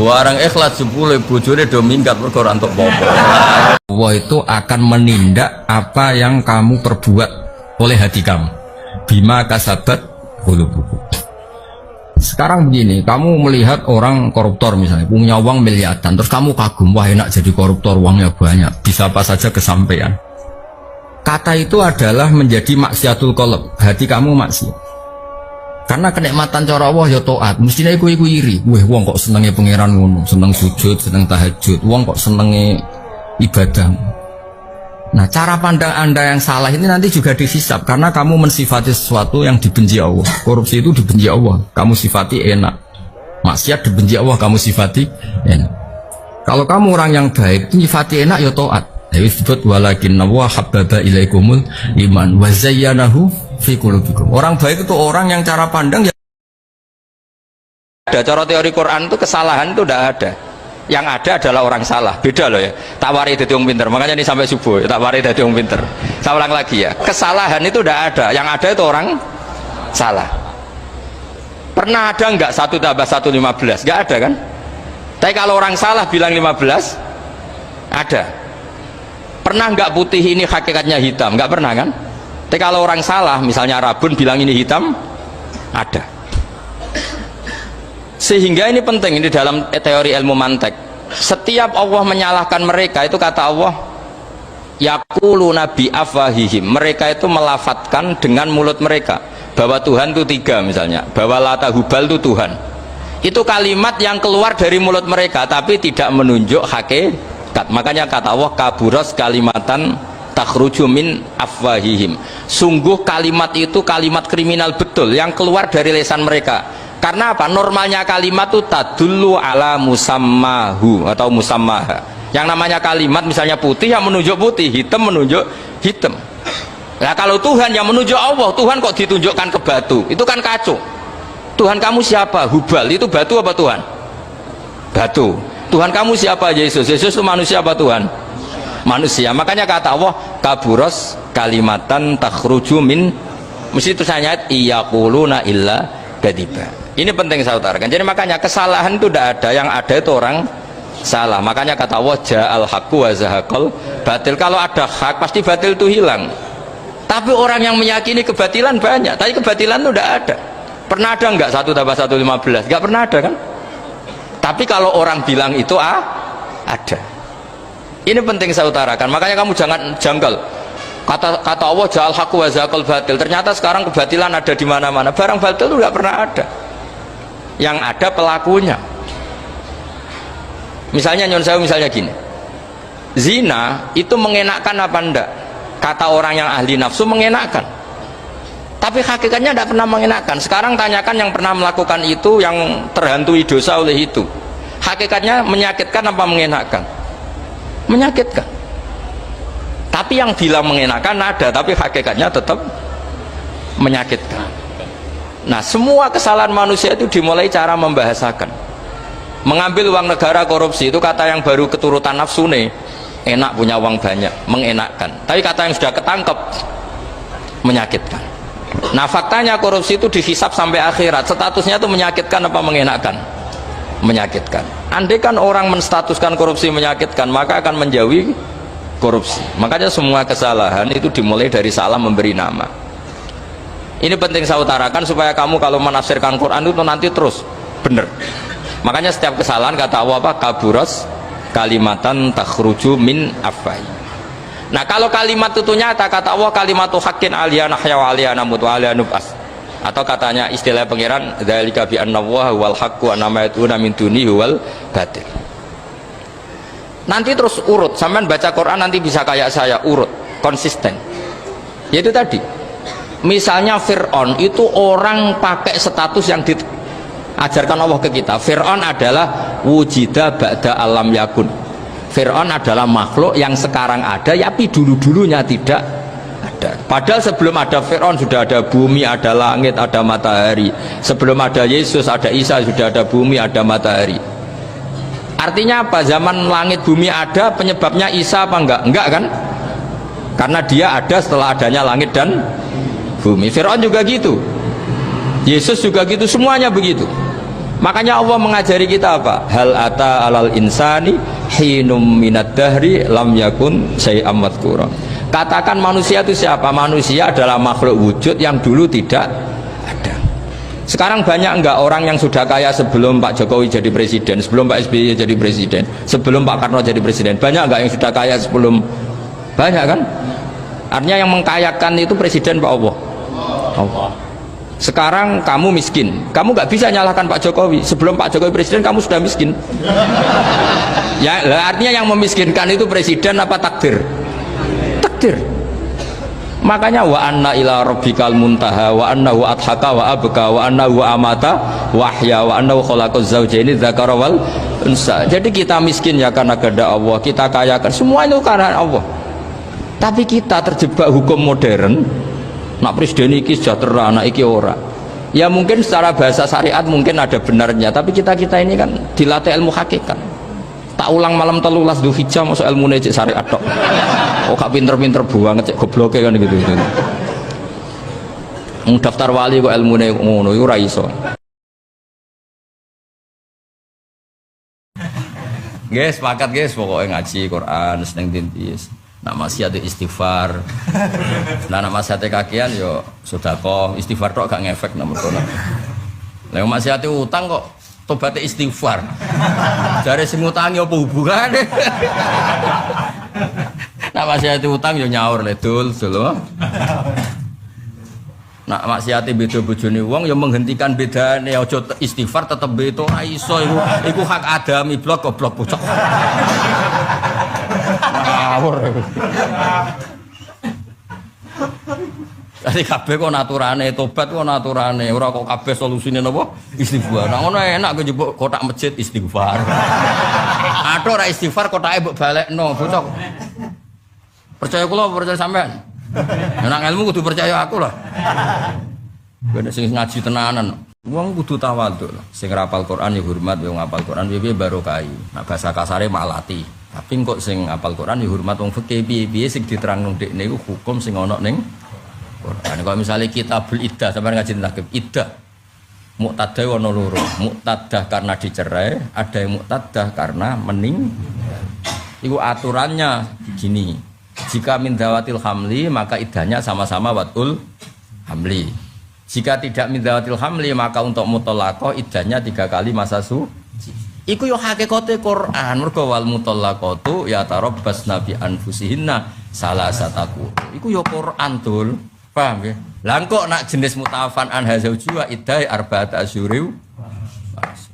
Barang ikhlas jebule bojone do minggat mergo ora entuk apa-apa. Allah itu akan menindak apa yang kamu perbuat oleh hati kamu. Bima kasabat qulubukum. Sekarang begini, kamu melihat orang koruptor misalnya, punya uang miliaran, terus kamu kagum, wah enak jadi koruptor, uangnya banyak, bisa apa saja kesampaian. Kata itu adalah menjadi maksiatul qalb, hati kamu maksiat. Karena kenikmatan cara Allah ya taat, mestinya iku iri. Wah, wong kok senenge pangeran ngono, seneng sujud, seneng tahajud, wong kok senenge ibadah. Nah, cara pandang Anda yang salah ini nanti juga dihisab karena kamu mensifati sesuatu yang dibenci Allah. Korupsi itu dibenci Allah, kamu sifati enak. Maksiat dibenci Allah, kamu sifati enak. Kalau kamu orang yang baik, sifati enak ya taat. Disebut walakinna wa habbaba ilaikumul iman wa zayyanahu fi qulubikum. Orang baik itu orang yang cara pandang ya ada. Cara teori Quran itu kesalahan itu tidak ada. Yang ada adalah orang salah. Beda loh ya. Tak wari dadi wong pinter. Makanya ini sampai subuh tak wari dadi wong pinter. Saya ulang lagi ya. Kesalahan itu tidak ada. Yang ada itu orang salah. Pernah ada enggak 1 tambah 1 15? Enggak ada kan? Tapi kalau orang salah bilang 15 ada. Pernah enggak putih ini hakikatnya hitam? Enggak pernah kan? Tapi kalau orang salah misalnya Rabun bilang ini hitam ada. Sehingga ini penting, ini dalam teori ilmu mantek. Setiap Allah menyalahkan mereka itu kata Allah yaquluna bi afwahihim, mereka itu melafatkan dengan mulut mereka bahwa Tuhan itu 3 misalnya, bahwa Lata Hubal itu Tuhan. Itu kalimat yang keluar dari mulut mereka tapi tidak menunjuk hakikat. Makanya kata Allah kaburas kalimatan takhruju min afwahihim. Sungguh kalimat itu kalimat kriminal betul yang keluar dari lisan mereka. Karena apa? Normalnya kalimat itu tadullu ala musammahu atau musammaha. Yang namanya kalimat misalnya putih yang menunjuk putih, hitam menunjuk hitam. Nah kalau Tuhan yang menunjuk Allah, Tuhan kok ditunjukkan ke batu? Itu kan kacau. Tuhan kamu siapa? Hubal itu batu apa Tuhan? Batu. Tuhan kamu siapa? Yesus. Yesus itu manusia apa Tuhan? Manusia. Makanya kata Allah kaburos kalimatan takhruju min, mesti itu saya ayat iyaquluna illa kadiba. Ini penting saya utarakan. Jadi makanya kesalahan itu tidak ada, yang ada itu orang salah. Makanya kata Allah ja'al haqqu wa zahaqal batil. Kalau ada hak pasti batil itu hilang. Tapi orang yang meyakini kebatilan banyak, tapi kebatilan itu tidak ada. Pernah ada enggak 1 tambah 1 15? Enggak pernah ada kan? Tapi kalau orang bilang itu ada. Ini penting saya utarakan. Makanya kamu jangan janggal. Kata Allah ja'al haqqu wa zahaqal batil. Ternyata sekarang kebatilan ada di mana-mana. Barang batil itu enggak pernah ada. Yang ada pelakunya. Misalnya nyon saya misalnya gini, zina itu mengenakkan apa enggak? Kata orang yang ahli nafsu mengenakkan, tapi hakikatnya tidak pernah mengenakkan. Sekarang tanyakan yang pernah melakukan itu, yang terhantui dosa oleh itu, hakikatnya menyakitkan apa mengenakkan? Menyakitkan. Tapi yang bilang mengenakkan ada, tapi hakikatnya tetap menyakitkan. Nah, semua kesalahan manusia itu dimulai cara membahasakan. Mengambil uang negara korupsi itu kata yang baru keturutan nafsu nih, enak punya uang banyak, mengenakkan. Tapi kata yang sudah ketangkep, menyakitkan. Nah, faktanya korupsi itu dihisap sampai akhirat, statusnya itu menyakitkan apa mengenakkan? Menyakitkan. Andai kan orang menstatuskan korupsi menyakitkan, maka akan menjauhi korupsi. Makanya semua kesalahan itu dimulai dari salah memberi nama. Ini penting saya utarakan supaya kamu kalau menafsirkan Quran itu nanti terus benar. Makanya setiap kesalahan kata Allah apa? Kaburas kalimatan takhruju min afwai. Nah kalau kalimat itu nyata kata Allah kalimatu haqqin aliyana hya wa aliyana mut wa aliyana nub'as. Atau katanya istilah pangeran dzalika bi annallaha wal haqqu wa ma yatuna min dunihi wal batil. Nanti terus urut, sampean baca Quran nanti bisa kayak saya, urut, konsisten. Yaitu tadi, misalnya Fir'aun itu orang pakai status yang diajarkan Allah ke kita. Fir'aun adalah wujida ba'da alam yakun. Fir'aun adalah makhluk yang sekarang ada, tapi dulu-dulunya tidak ada. Padahal sebelum ada Fir'aun sudah ada bumi, ada langit, ada matahari. Sebelum ada Yesus, ada Isa, sudah ada bumi, ada matahari. Artinya apa? Zaman langit bumi ada, penyebabnya Isa apa enggak? Enggak kan? Karena dia ada setelah adanya langit dan bumi. Fir'aun juga gitu, Yesus juga gitu, semuanya begitu. Makanya Allah mengajari kita apa? Hal ata alal insani hinum minad dahri lam yakun syai'am madhkura. Katakan manusia itu siapa? Manusia adalah makhluk wujud yang dulu tidak ada. Sekarang banyak enggak orang yang sudah kaya sebelum Pak Jokowi jadi presiden, sebelum Pak SBY jadi presiden, sebelum Pak Karno jadi presiden? Banyak enggak yang sudah kaya sebelum? Banyak kan? Artinya yang mengkayakan itu presiden Pak Allah. Allah. Sekarang kamu miskin, kamu nggak bisa nyalahkan Pak Jokowi. Sebelum Pak Jokowi presiden kamu sudah miskin. Ya, artinya yang memiskinkan itu presiden apa takdir? Takdir. Makanya wa anna ila rabbikal muntaha wa annahu adhaka wa abka wa annahu amata wa ahya wa annahu khalaqaz zawjaini dzakara wal unsa. Jadi kita miskin ya karena kehendak Allah, kita kaya kan semua itu karena Allah. Tapi kita terjebak hukum modern. Nak presiden iki sejahtera, anak iki ora. Ya mungkin secara bahasa syariat mungkin ada benarnya, tapi kita ini kan dilatih ilmu hakikat. Tak ulang malam 13 Dzulhijjah masuk ilmu cek syariat tok. Oh gak pinter-pinter banget cek gobloke kan gitu. Daftar wali kok ilmune ngono iku ora iso. Guys, sepakat guys, pokoknya ngaji Quran seneng dinti. Nak maksiat istighfar. Nah nak maksiat kakian yo sedekah, istighfar tok gak ngefek nomor kono. Lah maksiat utang kok tobat istighfar. Jare sing utangi apa hubungane? Nak maksiat utang yo nyaur le dul lho. Nak maksiat beda bojone wong yo menghentikan bedane, aja istighfar tetep beda ora iso iku hak adami blok goblok bocah. Jadi kabeh kok naturane tobat kok naturane ora kok kabeh solusine napa istighfar. Nah ngono enak kok njupuk kotak masjid istighfar. Aduh ora istighfar kotake mbok balekno bocah. Percaya kula percaya sampean. Nek ilmu kudu percaya aku lah. Ben sing ngaji tenanan. Wong kudu tawadhu. Sing rapal Quran ya hormat, wong ngapal Quran piye barokah. Nek bahasa kasare malati. Tapi kok sing apal Quran ya hormat wong fikih piye-piye sing diterangno dekne iku hukum sing ana ning Quran. Kalau misalnya kitabul iddah sampeyan ngaji tentang iddah. Muqtadah ana loro. Muqtadah karena dicerai, ada yang muqtadah karena iku aturannya gini. Jika min dawatil hamli maka iddahnya sama-sama watul hamli. Jika tidak min dawatil hamli maka untuk mutallaqah iddahnya 3 kali masa Iku yo hakikate Quran. Mergo wal mutallaqatu ya tarabbasna bi anfusihinna salasataku. Iku yo Quran dul. Paham ya? Lah kok nak jenis mutafan an hazauju idai arba'at asyuri.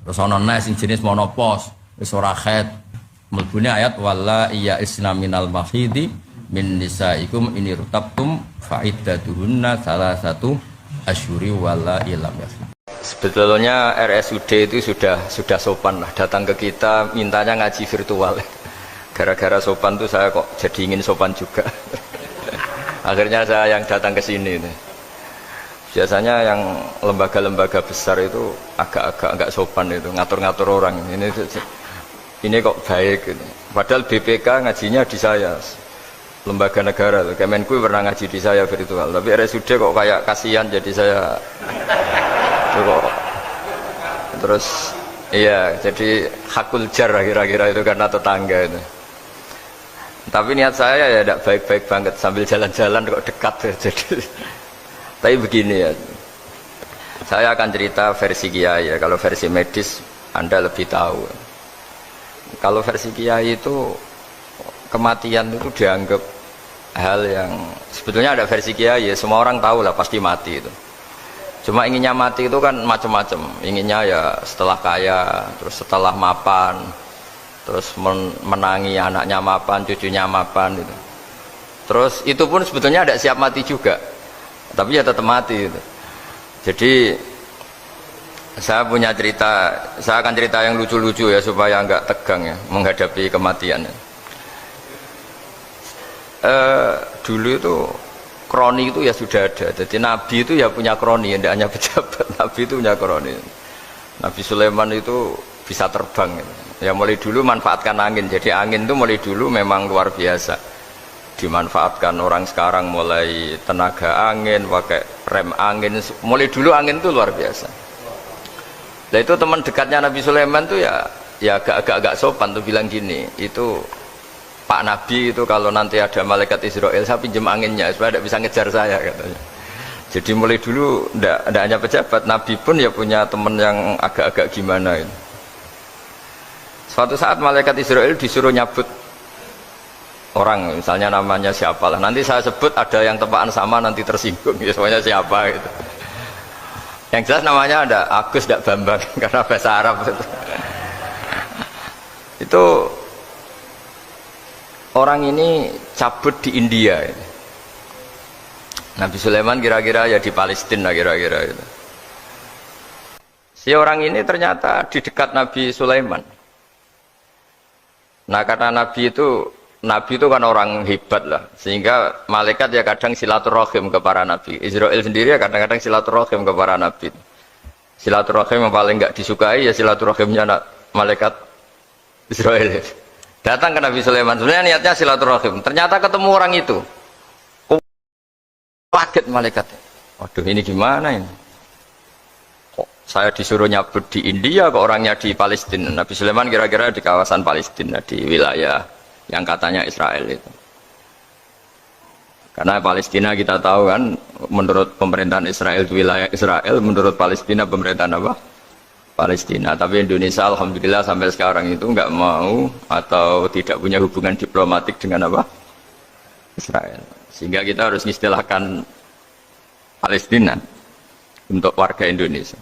Terus ana sing jenis monopos, wis ora khaid. Mlebune ayat walla iya isna minal mahidi min nisaikum ini rutabtum fa'iddatuhunna salasatu asyuri walla ilam yasna. Sebetulnya RSUD itu sudah sopan lah, datang ke kita mintanya ngaji virtual. Gara-gara sopan tuh saya kok jadi ingin sopan juga. Akhirnya saya yang datang ke sini. Biasanya yang lembaga-lembaga besar itu agak-agak enggak sopan itu, ngatur-ngatur orang. Ini kok baik gitu. Padahal BPK ngajinya di saya. Lembaga negara, Kemenku pernah ngaji di saya virtual. Tapi RSUD kok kayak kasihan jadi saya terus iya jadi hakul jar kira-kira itu karena tetangga itu. Tapi niat saya ya tidak baik-baik banget sambil jalan-jalan kok dekat ya, jadi tapi begini ya, saya akan cerita versi kiai ya. Kalau versi medis Anda lebih tahu. Kalau versi kiai itu kematian itu dianggap hal yang sebetulnya ada versi kiai ya, semua orang tahu lah pasti mati itu. Cuma inginnya mati itu kan macam-macam. Inginnya ya setelah kaya, terus setelah mapan, terus menangi anaknya mapan, cucunya mapan gitu. Terus itu pun sebetulnya tidak siap mati juga, tapi ya tetap mati gitu. Jadi saya punya cerita, saya akan cerita yang lucu-lucu ya supaya nggak tegang ya menghadapi kematian. Dulu itu kroni itu ya sudah ada. Jadi Nabi itu ya punya kroni, tidak hanya pejabat. Nabi itu punya kroni. Nabi Sulaiman itu bisa terbang. Ya mulai dulu manfaatkan angin. Jadi angin itu mulai dulu memang luar biasa. Dimanfaatkan orang sekarang mulai tenaga angin, pakai rem angin. Mulai dulu angin itu luar biasa. Nah itu teman dekatnya Nabi Sulaiman tuh ya agak sopan tuh bilang gini, itu Pak Nabi itu kalau nanti ada malaikat Israel saya pinjam anginnya supaya tidak bisa ngejar saya katanya. Jadi mulai dulu tidak hanya pejabat, Nabi pun ya punya teman yang agak-agak gimana itu. Suatu saat malaikat Israel disuruh nyabut orang, misalnya namanya siapa lah, nanti saya sebut ada yang tepaan sama nanti tersinggung ya semuanya siapa gitu. Yang jelas namanya ada Agus tidak Bambang karena bahasa Arab itu orang ini cabut di India. Nabi Sulaiman kira-kira ya di Palestina kira-kira itu. Si orang ini ternyata di dekat Nabi Sulaiman. Nah karena Nabi itu kan orang hebat lah, sehingga malaikat ya kadang silaturahim ke para nabi. Israel sendiri ya kadang-kadang silaturahim ke para nabi. Silaturahim yang paling nggak disukai ya silaturahimnya malaikat Israel. Datang ke Nabi Sulaiman, sebenarnya niatnya silaturahim. Ternyata ketemu orang itu. Kaget malaikatnya. Waduh ini gimana ini? Kok saya disuruh nyabut di India, kok orangnya di Palestina. Nabi Sulaiman kira-kira di kawasan Palestina, di wilayah yang katanya Israel itu. Karena Palestina kita tahu kan, menurut pemerintahan Israel itu wilayah Israel, menurut Palestina pemerintahan apa? Palestina. Tapi Indonesia alhamdulillah sampai sekarang itu nggak mau atau tidak punya hubungan diplomatik dengan apa? Israel. Sehingga kita harus mengistilahkan Palestina untuk warga Indonesia.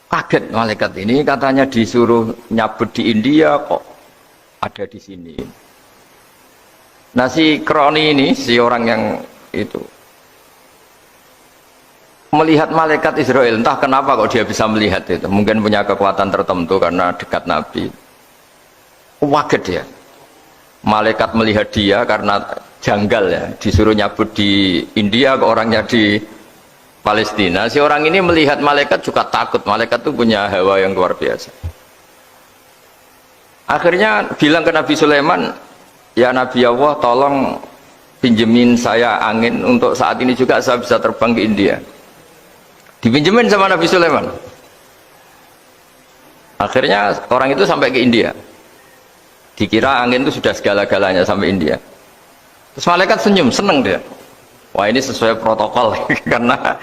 Kaget malaikat ini katanya disuruh nyabut di India kok ada di sini. Nah si kroni ini, si orang yang itu melihat malaikat Israel, entah kenapa kok dia bisa melihat itu, mungkin punya kekuatan tertentu karena dekat Nabi. Kaget ya, malaikat melihat dia karena janggal ya, disuruh nyabut di India kok orangnya di Palestina. Si orang ini melihat malaikat juga takut, malaikat itu punya hawa yang luar biasa. Akhirnya bilang ke Nabi Sulaiman, ya Nabi Allah tolong pinjemin saya angin untuk saat ini juga saya bisa terbang ke India. Dipinjemin sama Nabi Sulaiman. Akhirnya orang itu sampai ke India. Dikira angin itu sudah segala-galanya sampai India. Terus malaikat senyum, seneng dia. Wah ini sesuai protokol karena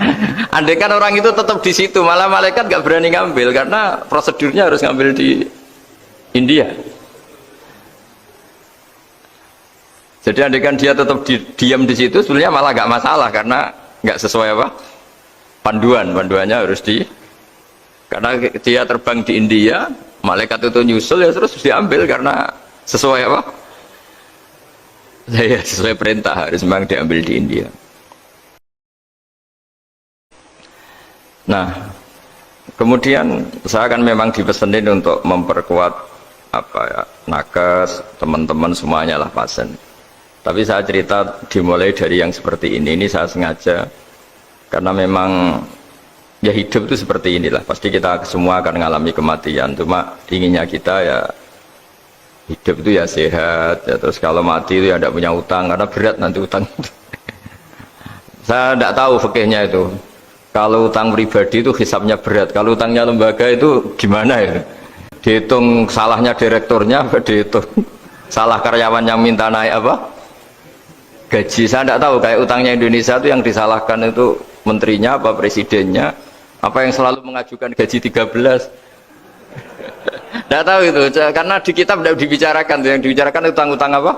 andai kan orang itu tetap di situ, malah malaikat gak berani ngambil karena prosedurnya harus ngambil di India. Jadi andai kan dia tetap diam di situ, sebenarnya malah gak masalah karena gak sesuai apa? Panduannya harus karena dia terbang di India, malaikat itu nyusul ya terus diambil karena sesuai apa? Ya sesuai perintah harus memang diambil di India. Nah, kemudian saya kan memang dipesenin untuk memperkuat apa ya, nakes, teman-teman semuanya lah pasien. Tapi saya cerita dimulai dari yang seperti ini saya sengaja karena memang ya hidup itu seperti inilah, pasti kita semua akan mengalami kematian, cuma inginnya kita ya hidup itu ya sehat ya, terus kalau mati itu ya tidak punya utang karena berat nanti utang. Saya tidak tahu fikihnya itu, kalau utang pribadi itu hisabnya berat, kalau utangnya lembaga itu gimana ya, dihitung salahnya direkturnya apa dihitung salah karyawan yang minta naik apa gaji. Saya tidak tahu kayak utangnya Indonesia itu yang disalahkan itu menterinya apa presidennya apa yang selalu mengajukan gaji 13. Tidak tahu itu karena di kitab tidak dibicarakan, yang dibicarakan utang-utang apa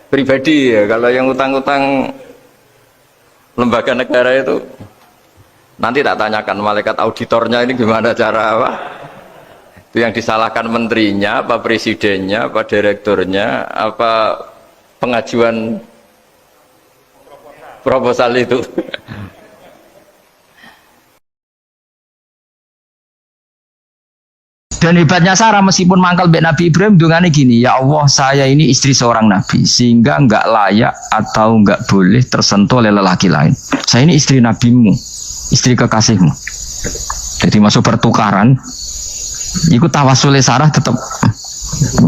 pribadi ya. Kalau yang utang-utang lembaga negara itu nanti tak tanyakan malaikat auditornya ini gimana cara apa? Itu yang disalahkan menterinya, apa presidennya, apa direkturnya, apa pengajuan proposal itu. Dan hebatnya Sarah meskipun mangkal mbek Nabi Ibrahim dungane gini, ya Allah saya ini istri seorang nabi sehingga enggak layak atau enggak boleh tersentuh oleh lelaki lain. Saya ini istri nabimu, istri kekasihmu. Jadi masuk pertukaran, iku tawasule Sarah tetap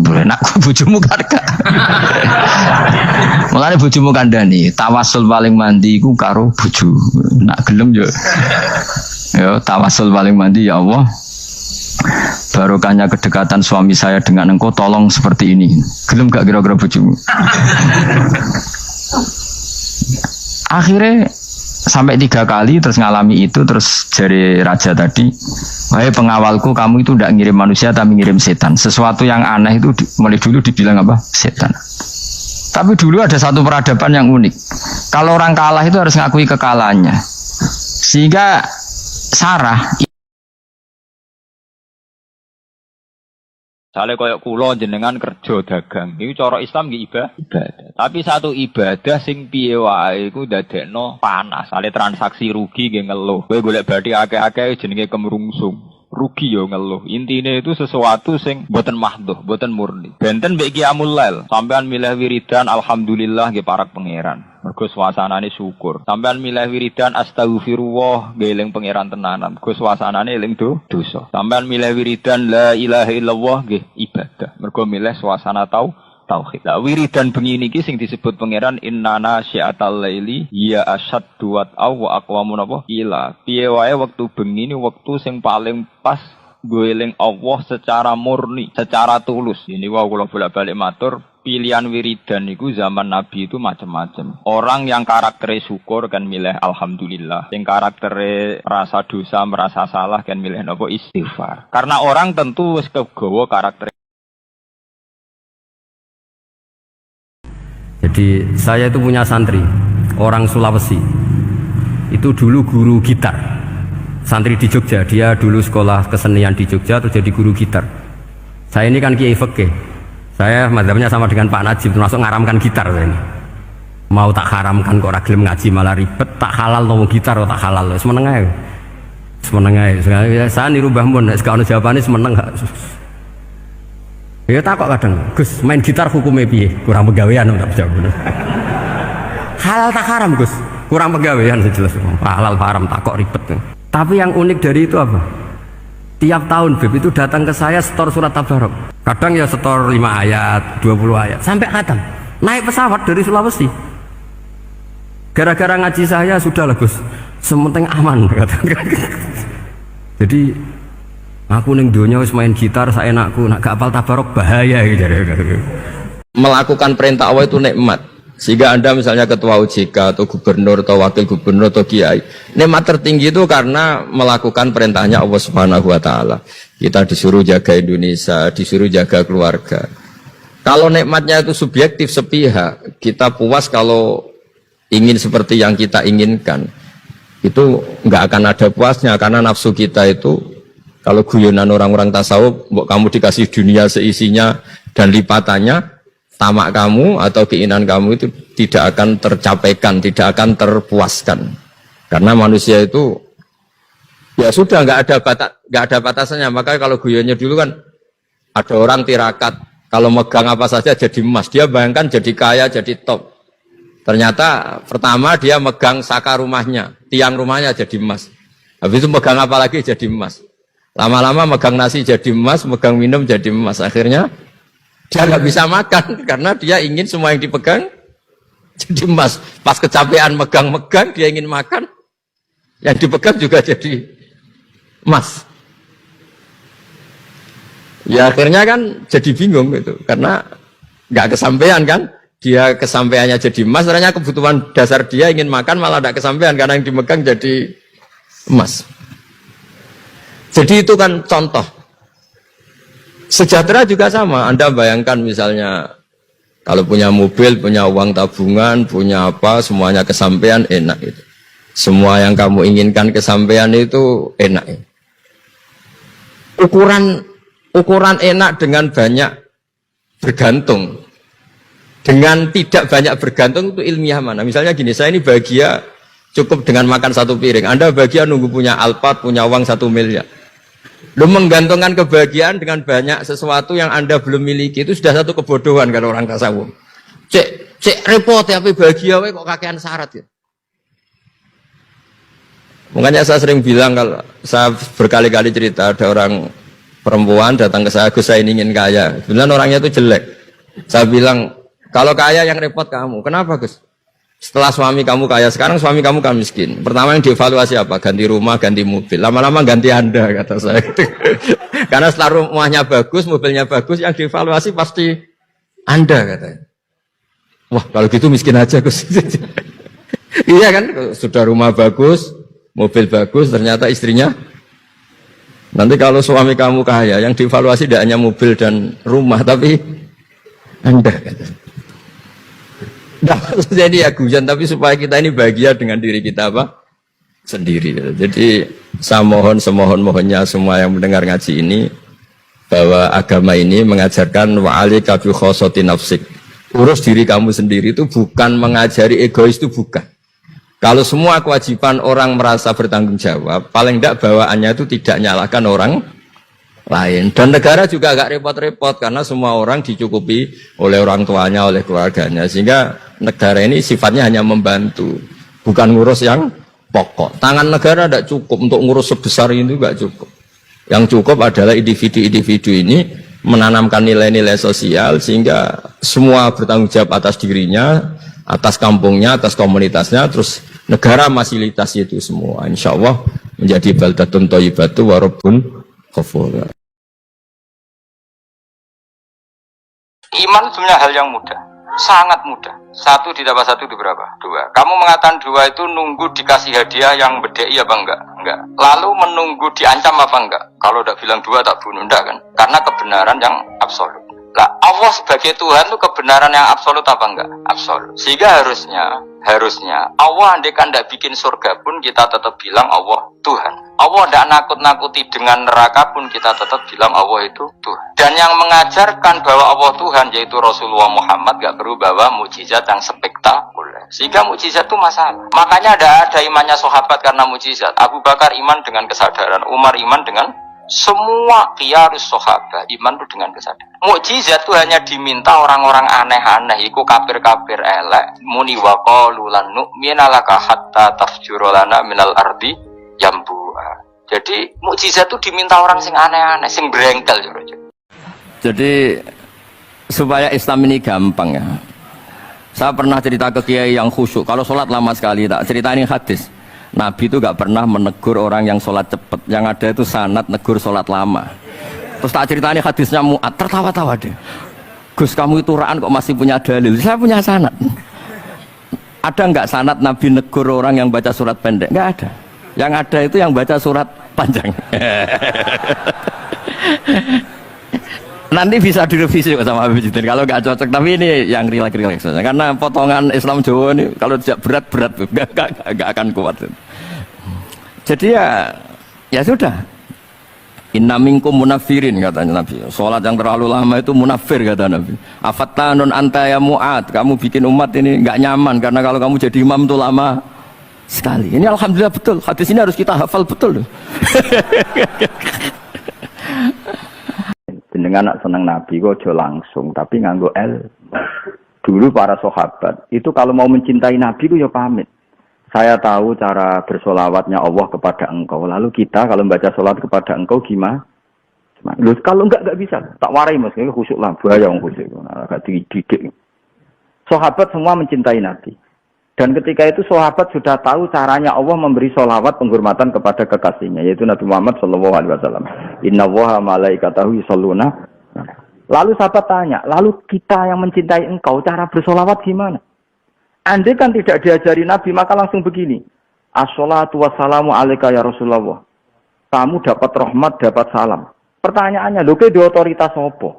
boleh nak bojomu kan gak. Mulane bojomu kandhani, tawasul paling mandi iku karo bojo. Nak gelem yo. Ya tawasul paling mandi ya Allah. Barokahnya kedekatan suami saya dengan engkau tolong seperti ini. Gelem gak kira-kira bojomu? Akhirnya sampai 3 kali terus ngalami itu, terus jari raja tadi, wahai pengawalku kamu itu tidak ngirim manusia tapi ngirim setan. Sesuatu yang aneh itu mulai dulu dibilang apa? Setan. Tapi dulu ada satu peradaban yang unik. Kalau orang kalah itu harus ngakui kekalahannya. Sehingga Sarah Misalnya kayak kulo jenengan kerja dagang, itu cara Islam nggih ibadah. Tapi satu ibadah sing piye wae iku dadekno panas. Sale transaksi rugi nggih ngeluh. Kowe golek bathi akeh-akeh jenenge kemrungsung. Rugi yo ngeluh. Intine itu sesuatu sing boten mahdhuh, boten murni. Benten mbek qiyamul lail, sampean milih wiridan alhamdulillah nggih parak pangeran. Mergo suasanane syukur. Sampean milih wiridan astaghfirullah nggih eling pangeran tenanan. Mergo suasanane eling dosa. Sampean milih wiridan la ilaha illallah nggih ibadah. Mergo milih suasana tauhid. Lah wiridan bengi niki sing disebut pangeran innana syi'atal laili ya asyaddu wa aqwamu napa ila. Piye wae wektu bengi ni wektu sing paling pas goeling Allah secara murni, secara tulus. Ini wae kula bolak-balik matur, pilihan wiridan niku zaman Nabi itu macam-macam. Orang yang karaktere syukur kan milih alhamdulillah. Yang karaktere rasa dosa, merasa salah kan milih napa istighfar. Karena orang tentu wis kegawa karakter. Jadi saya itu punya santri, orang Sulawesi. Itu dulu guru gitar. Santri di Jogja, dia dulu sekolah kesenian di Jogja terus jadi guru gitar. Saya ini kan kiai fikih. Saya mazhabnya sama dengan Pak Najib, termasuk ngaramkan gitar ini. Mau tak haramkan kok ora gelem ngaji malah ribet, tak halal ngomong gitar kok tak halal. Semeneng ae. Semeneng ae. Saya niru Mbah Mun, nek gak ono jawabane semeneng gak. Ya takok kadang, Gus main gitar hukumnya piye? Kurang pegawean tak jawab. Halal tak haram Gus? Kurang pegawean jelas. Halal haram takok ribet. Tapi yang unik dari itu apa? Tiap tahun Beb itu datang ke saya setor surat Tabarok. Kadang ya setor 5 ayat, 20 ayat, sampai khatam. Naik pesawat dari Sulawesi. Gara-gara ngaji saya sudahlah Gus, sementing aman. Jadi aku ning donya wis main gitar saenakku, nak gak apal Tabarok bahaya gitu. Melakukan perintah Allah itu nikmat. Sehingga Anda misalnya ketua OJK atau gubernur atau wakil gubernur atau kiai, nikmat tertinggi itu karena melakukan perintahnya Allah Subhanahu wa taala. Kita disuruh jaga Indonesia, disuruh jaga keluarga. Kalau nikmatnya itu subjektif sepihak, kita puas kalau ingin seperti yang kita inginkan. Itu enggak akan ada puasnya karena nafsu kita itu, kalau guyonan orang-orang tasawuf, kamu dikasih dunia seisinya dan lipatannya, tamak kamu atau keinginan kamu itu tidak akan tercapaikan, tidak akan terpuaskan. Karena manusia itu ya sudah nggak ada batasannya. Maka kalau guyonnya dulu kan ada orang tirakat, kalau megang apa saja jadi emas. Dia bayangkan jadi kaya, jadi top. Ternyata pertama dia megang saka rumahnya, tiang rumahnya jadi emas. Habis itu megang apa lagi jadi emas. Lama-lama megang nasi jadi emas, megang minum jadi emas. Akhirnya dia nggak bisa makan karena dia ingin semua yang dipegang jadi emas. Pas kecapean megang-megang, dia ingin makan, yang dipegang juga jadi emas. Ya akhirnya kan jadi bingung gitu, karena nggak kesampaian kan. Dia kesampaiannya jadi emas, ternyata kebutuhan dasar dia ingin makan malah nggak kesampaian karena yang dipegang jadi emas. Jadi itu kan contoh. Sejahtera juga sama. Anda bayangkan misalnya kalau punya mobil, punya uang tabungan, punya apa, semuanya kesampaian enak itu. Semua yang kamu inginkan kesampaian itu enak. Ukuran enak dengan banyak bergantung, dengan tidak banyak bergantung itu ilmiah mana? Misalnya gini, saya ini bahagia cukup dengan makan satu piring. Anda bahagia nunggu punya Alphard, punya uang 1 miliar. Lu menggantungkan kebahagiaan dengan banyak sesuatu yang Anda belum miliki itu sudah satu kebodohan kalau orang tasawuf. Cek repot ya, tapi bahagia we kok kakean syarat ya. Makanya saya sering bilang, kalau saya berkali-kali cerita ada orang perempuan datang ke saya, Gus saya ingin kaya. Bilang orangnya itu jelek. Saya bilang, kalau kaya yang repot kamu. Kenapa Gus? Setelah suami kamu kaya, sekarang suami kamu kan miskin. Pertama yang dievaluasi apa? Ganti rumah, ganti mobil. Lama-lama ganti Anda, kata saya. Karena setelah rumahnya bagus, mobilnya bagus, yang dievaluasi pasti Anda, katanya. Wah, kalau gitu miskin aja Gus. Iya kan? Sudah rumah bagus, mobil bagus, ternyata istrinya. Nanti kalau suami kamu kaya, yang dievaluasi tidak hanya mobil dan rumah, tapi Anda, katanya. Nah, jadi ya guyon, tapi supaya kita ini bahagia dengan diri kita apa? Sendiri. Jadi saya mohon semohon-mohonnya semua yang mendengar ngaji ini, bahwa agama ini mengajarkan wa'alika bi khossati nafsik. Urus diri kamu sendiri itu bukan mengajari egois, itu bukan. Kalau semua kewajiban orang merasa bertanggung jawab, paling tidak bawaannya itu tidak nyalahkan orang lain. Dan negara juga agak repot-repot karena semua orang dicukupi oleh orang tuanya, oleh keluarganya. Sehingga negara ini sifatnya hanya membantu, bukan ngurus yang pokok. Tangan negara tidak cukup untuk ngurus sebesar itu, tidak cukup. Yang cukup adalah individu-individu ini menanamkan nilai-nilai sosial sehingga semua bertanggung jawab atas dirinya, atas kampungnya, atas komunitasnya, terus negara fasilitasi itu semua. Insya Allah menjadi baldatun thayyibatu wa rabbun ghafur. Iman sebenarnya hal yang mudah, sangat mudah. 1 ditambah 1 itu berapa? 2. Kamu mengatakan 2 itu nunggu dikasih hadiah yang bedei apa enggak? Enggak. Lalu menunggu diancam apa enggak? Kalau udah bilang 2 tak bunuh, enggak kan? Karena kebenaran yang absolut. Lah Allah sebagai Tuhan itu kebenaran yang absolut apa enggak? Absolut. Sehingga harusnya Allah andaikan tidak bikin surga pun kita tetap bilang Allah Tuhan. Allah tidak nakut-nakuti dengan neraka pun kita tetap bilang Allah itu Tuhan. Dan yang mengajarkan bahwa Allah Tuhan yaitu Rasulullah Muhammad gak perlu bawa mukjizat yang spektakuler. Sehingga mukjizat itu masalah. Makanya ada imannya sahabat karena mukjizat. Abu Bakar iman dengan kesadaran, Umar iman dengan semua qiyarus sahabat iman itu dengan kesadaran. Mukjizat itu hanya diminta orang-orang aneh-aneh, iku kafir-kafir elek, muni wa qalu lan nu'mina laka hatta tafjura lana minal ardi yambu'a. Jadi mukjizat itu diminta orang sing aneh-aneh, sing brengkel. Jadi supaya Islam ini gampang ya. Saya pernah cerita ke kiai yang khusyuk, kalau sholat lama sekali, tak cerita ini hadis. Nabi itu gak pernah menegur orang yang sholat cepat. Yang ada itu sanad negur sholat lama. Terus tak ceritanya hadisnya Mu'ad, tertawa-tawa deh. Gus kamu itu raan kok masih punya dalil. Saya punya sanad. Ada nggak sanad Nabi negur orang yang baca surat pendek? Nggak ada. Yang ada itu yang baca surat panjang. Nanti bisa direvisi sama Habib Jidin kalau nggak cocok. Tapi ini yang rileks saja. Karena potongan Islam Jawa ini kalau tidak berat nggak akan kuat. Jadi ya sudah. Inna minkum munafirin katanya Nabi. Sholat yang terlalu lama itu munafir kata Nabi. Afattanun anta ya Mu'ad. Kamu bikin umat ini nggak nyaman karena kalau kamu jadi imam itu lama sekali. Ini alhamdulillah betul. Hadis ini harus kita hafal betul. Jenengan nak seneng Nabi kok aja langsung, tapi nganggo Dulu para sahabat itu kalau mau mencintai Nabi ku ya pamit. Saya tahu cara bersolawatnya Allah kepada engkau. Lalu kita kalau baca solat kepada engkau gimana? Loh, kalau enggak bisa. Tak warai mas, ini khusyuk lah. Bahaya yang khusyuk. Agak dididik. Sahabat semua mencintai Nabi. Dan ketika itu sahabat sudah tahu caranya Allah memberi solawat penghormatan kepada kekasihnya. Yaitu Nabi Muhammad SAW. Inna woha malaikatahu yusalluna. Lalu sahabat tanya, lalu kita yang mencintai engkau, cara bersolawat gimana? Andai kan tidak diajari Nabi, maka langsung begini. As-salatu wassalamu alaika ya Rasulullah. Kamu dapat rahmat, dapat salam. Pertanyaannya, lho di otoritas apa?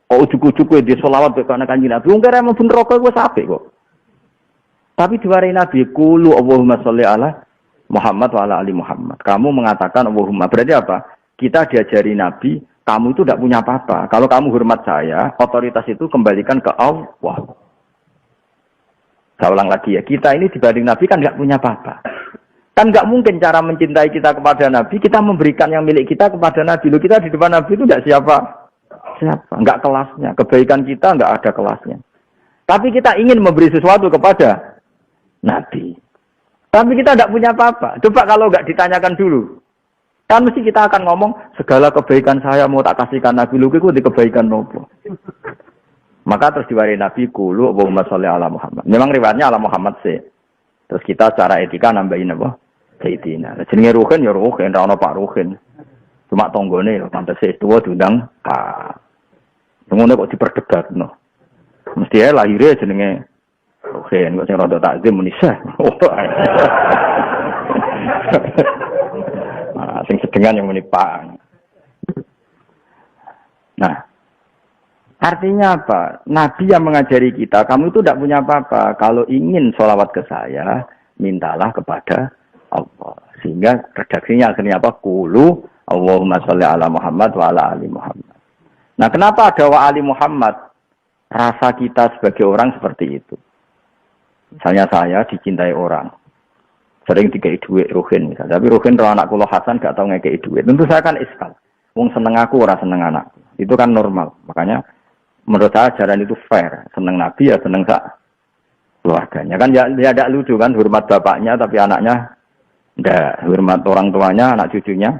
Kok ujuk-ujuk di sholawat karena kanjeng Nabi? Ungkir emang bener kok gue sampai kok. Tapi diwarai Nabi, kulu Allahumma sholli ala Muhammad wa ala ali Muhammad. Kamu mengatakan Allahumma. Berarti apa? Kita diajari Nabi, kamu itu tidak punya apa-apa. Kalau kamu hormat saya, otoritas itu kembalikan ke Allah. Saya ulang lagi ya, kita ini dibanding Nabi kan nggak punya apa-apa. Kan nggak mungkin cara mencintai kita kepada Nabi, kita memberikan yang milik kita kepada Nabi. Loh, kita di depan Nabi itu nggak siapa, nggak kelasnya. Kebaikan kita nggak ada kelasnya. Tapi kita ingin memberi sesuatu kepada Nabi. Tapi kita tidak punya apa-apa. Coba kalau nggak ditanyakan dulu, kan mesti kita akan ngomong segala kebaikan saya mau tak kasihkan Nabi. Lu itu di kebaikan nopo. Maka terus diwari Nabi kulu Allahumma sholli ala Muhammad. Memang riwayatnya ala Muhammad sih. Terus kita secara etika nambahin apa? Sayyidina. Jenenge Ruhin ya Ruhin, ra ono Pak Ruhin. Cuma tanggane lho pantese tuwa diundang Pak. Ngono kok diperdebatno. Mesti ae lahire jenenge Ruhin, kok sing rada takzim muni Syekh. Sing sedengan yang muni Pak. Nah, artinya apa? Nabi yang mengajari kita, kamu itu tidak punya apa-apa. Kalau ingin sholawat ke saya, mintalah kepada Allah. Sehingga redaksinya akhirnya apa? Qulu Allahumma sholli ala Muhammad wa ala ali Muhammad. Nah, kenapa ada wa ali Muhammad? Rasa kita sebagai orang seperti itu. Misalnya saya dicintai orang. Sering dikei duit Ruhin misalnya. Tapi Ruhin kalau anak kula Hasan gak tau ngekei duit. Tentu saya kan iskal. Wong seneng aku, ora seneng anakku. Itu kan normal. Makanya menurut saya ajaran itu fair. Seneng Nabi ya seneng keluarganya. Kan ya tidak lucu kan, hormat bapaknya tapi anaknya tidak. Hormat orang tuanya, anak cucunya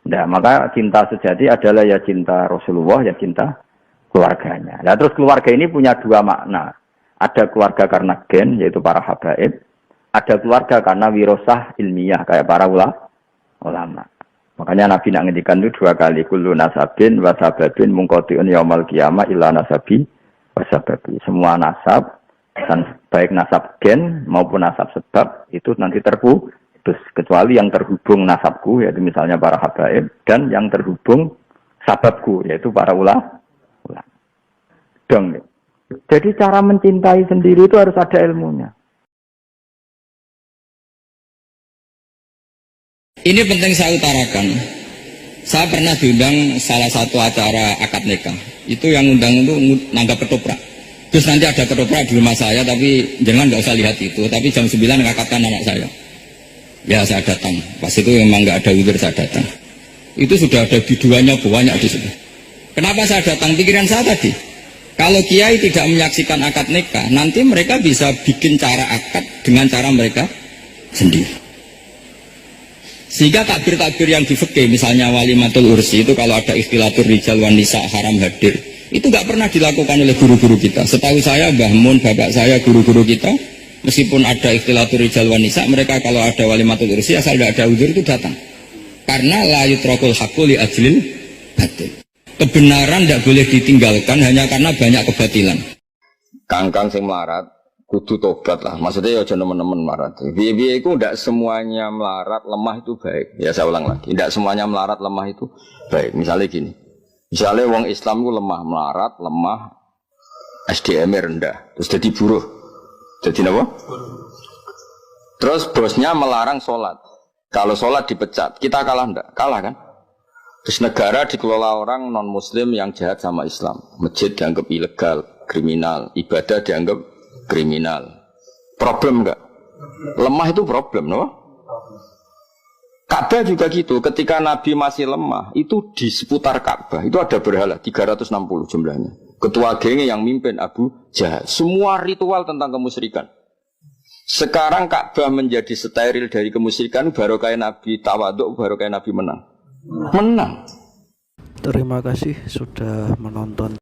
tidak. Maka cinta sejati adalah ya cinta Rasulullah, ya cinta keluarganya. Nah terus keluarga ini punya dua makna. Ada keluarga karena gen, yaitu para habaib. Ada keluarga karena wirosah ilmiah, kayak para ulama. Makanya Nabi nak ngendikan itu dua kali. Kullu nasabin wasababin mungkotiun yaumal qiyamah illa nasabi wasababi. Semua nasab, dan baik nasab gen maupun nasab sebab, itu nanti terputus. Kecuali yang terhubung nasabku, yaitu misalnya para habaib. Dan yang terhubung sababku, yaitu para ulama. Dong. Jadi cara mencintai sendiri itu harus ada ilmunya. Ini penting saya utarakan. Saya pernah diundang salah satu acara akad nikah. Itu yang undang itu nanggap ketoprak. Terus nanti ada ketoprak di rumah saya, tapi jangan nggak usah lihat itu. Tapi jam 9 ngakatkan anak saya. Ya saya datang. Pas itu memang nggak ada udur, saya datang. Itu sudah ada biduannya banyak di situ. Kenapa saya datang? Pikiran saya tadi, kalau kiai tidak menyaksikan akad nikah, nanti mereka bisa bikin cara akad dengan cara mereka sendiri. Sehingga takbir-takbir yang di fikih, misalnya walimatul ursi itu kalau ada ikhtilatur rijal wan nisa haram hadir, itu nggak pernah dilakukan oleh guru-guru kita. Setahu saya Mbah Mun, bapak saya, guru-guru kita, meskipun ada ikhtilatur rijal wan nisa, mereka kalau ada walimatul ursi asal tidak ada udzur itu datang. Karena la yutrakul haqqu li ajlil batil. Kebenaran tidak boleh ditinggalkan hanya karena banyak kebatilan. Kangkang sing melarat kudu tobat lah. Maksudnya ya jangan teman-teman melarat. Biaya itu tidak semuanya melarat lemah itu baik. Ya saya ulang lagi, tidak semuanya melarat lemah itu baik. Misalnya gini, misalnya wong Islam itu lemah melarat, lemah SDM rendah, terus jadi buruh, jadi apa? Terus bosnya melarang sholat. Kalau sholat dipecat, kita kalah enggak? Kalah kan? Terus negara dikelola orang non Muslim yang jahat sama Islam. Masjid dianggap ilegal, kriminal, ibadah dianggap kriminal. Problem enggak? Lemah itu problem, no? Ka'bah juga gitu. Ketika Nabi masih lemah, itu di seputar Ka'bah itu ada berhala 360 jumlahnya. Ketua gengnya yang mimpin Abu Jahal. Semua ritual tentang kemusyrikan. Sekarang Ka'bah menjadi steril dari kemusyrikan, baru kayak Nabi tawaduk, baru kayak Nabi menang. Menang. Terima kasih sudah menonton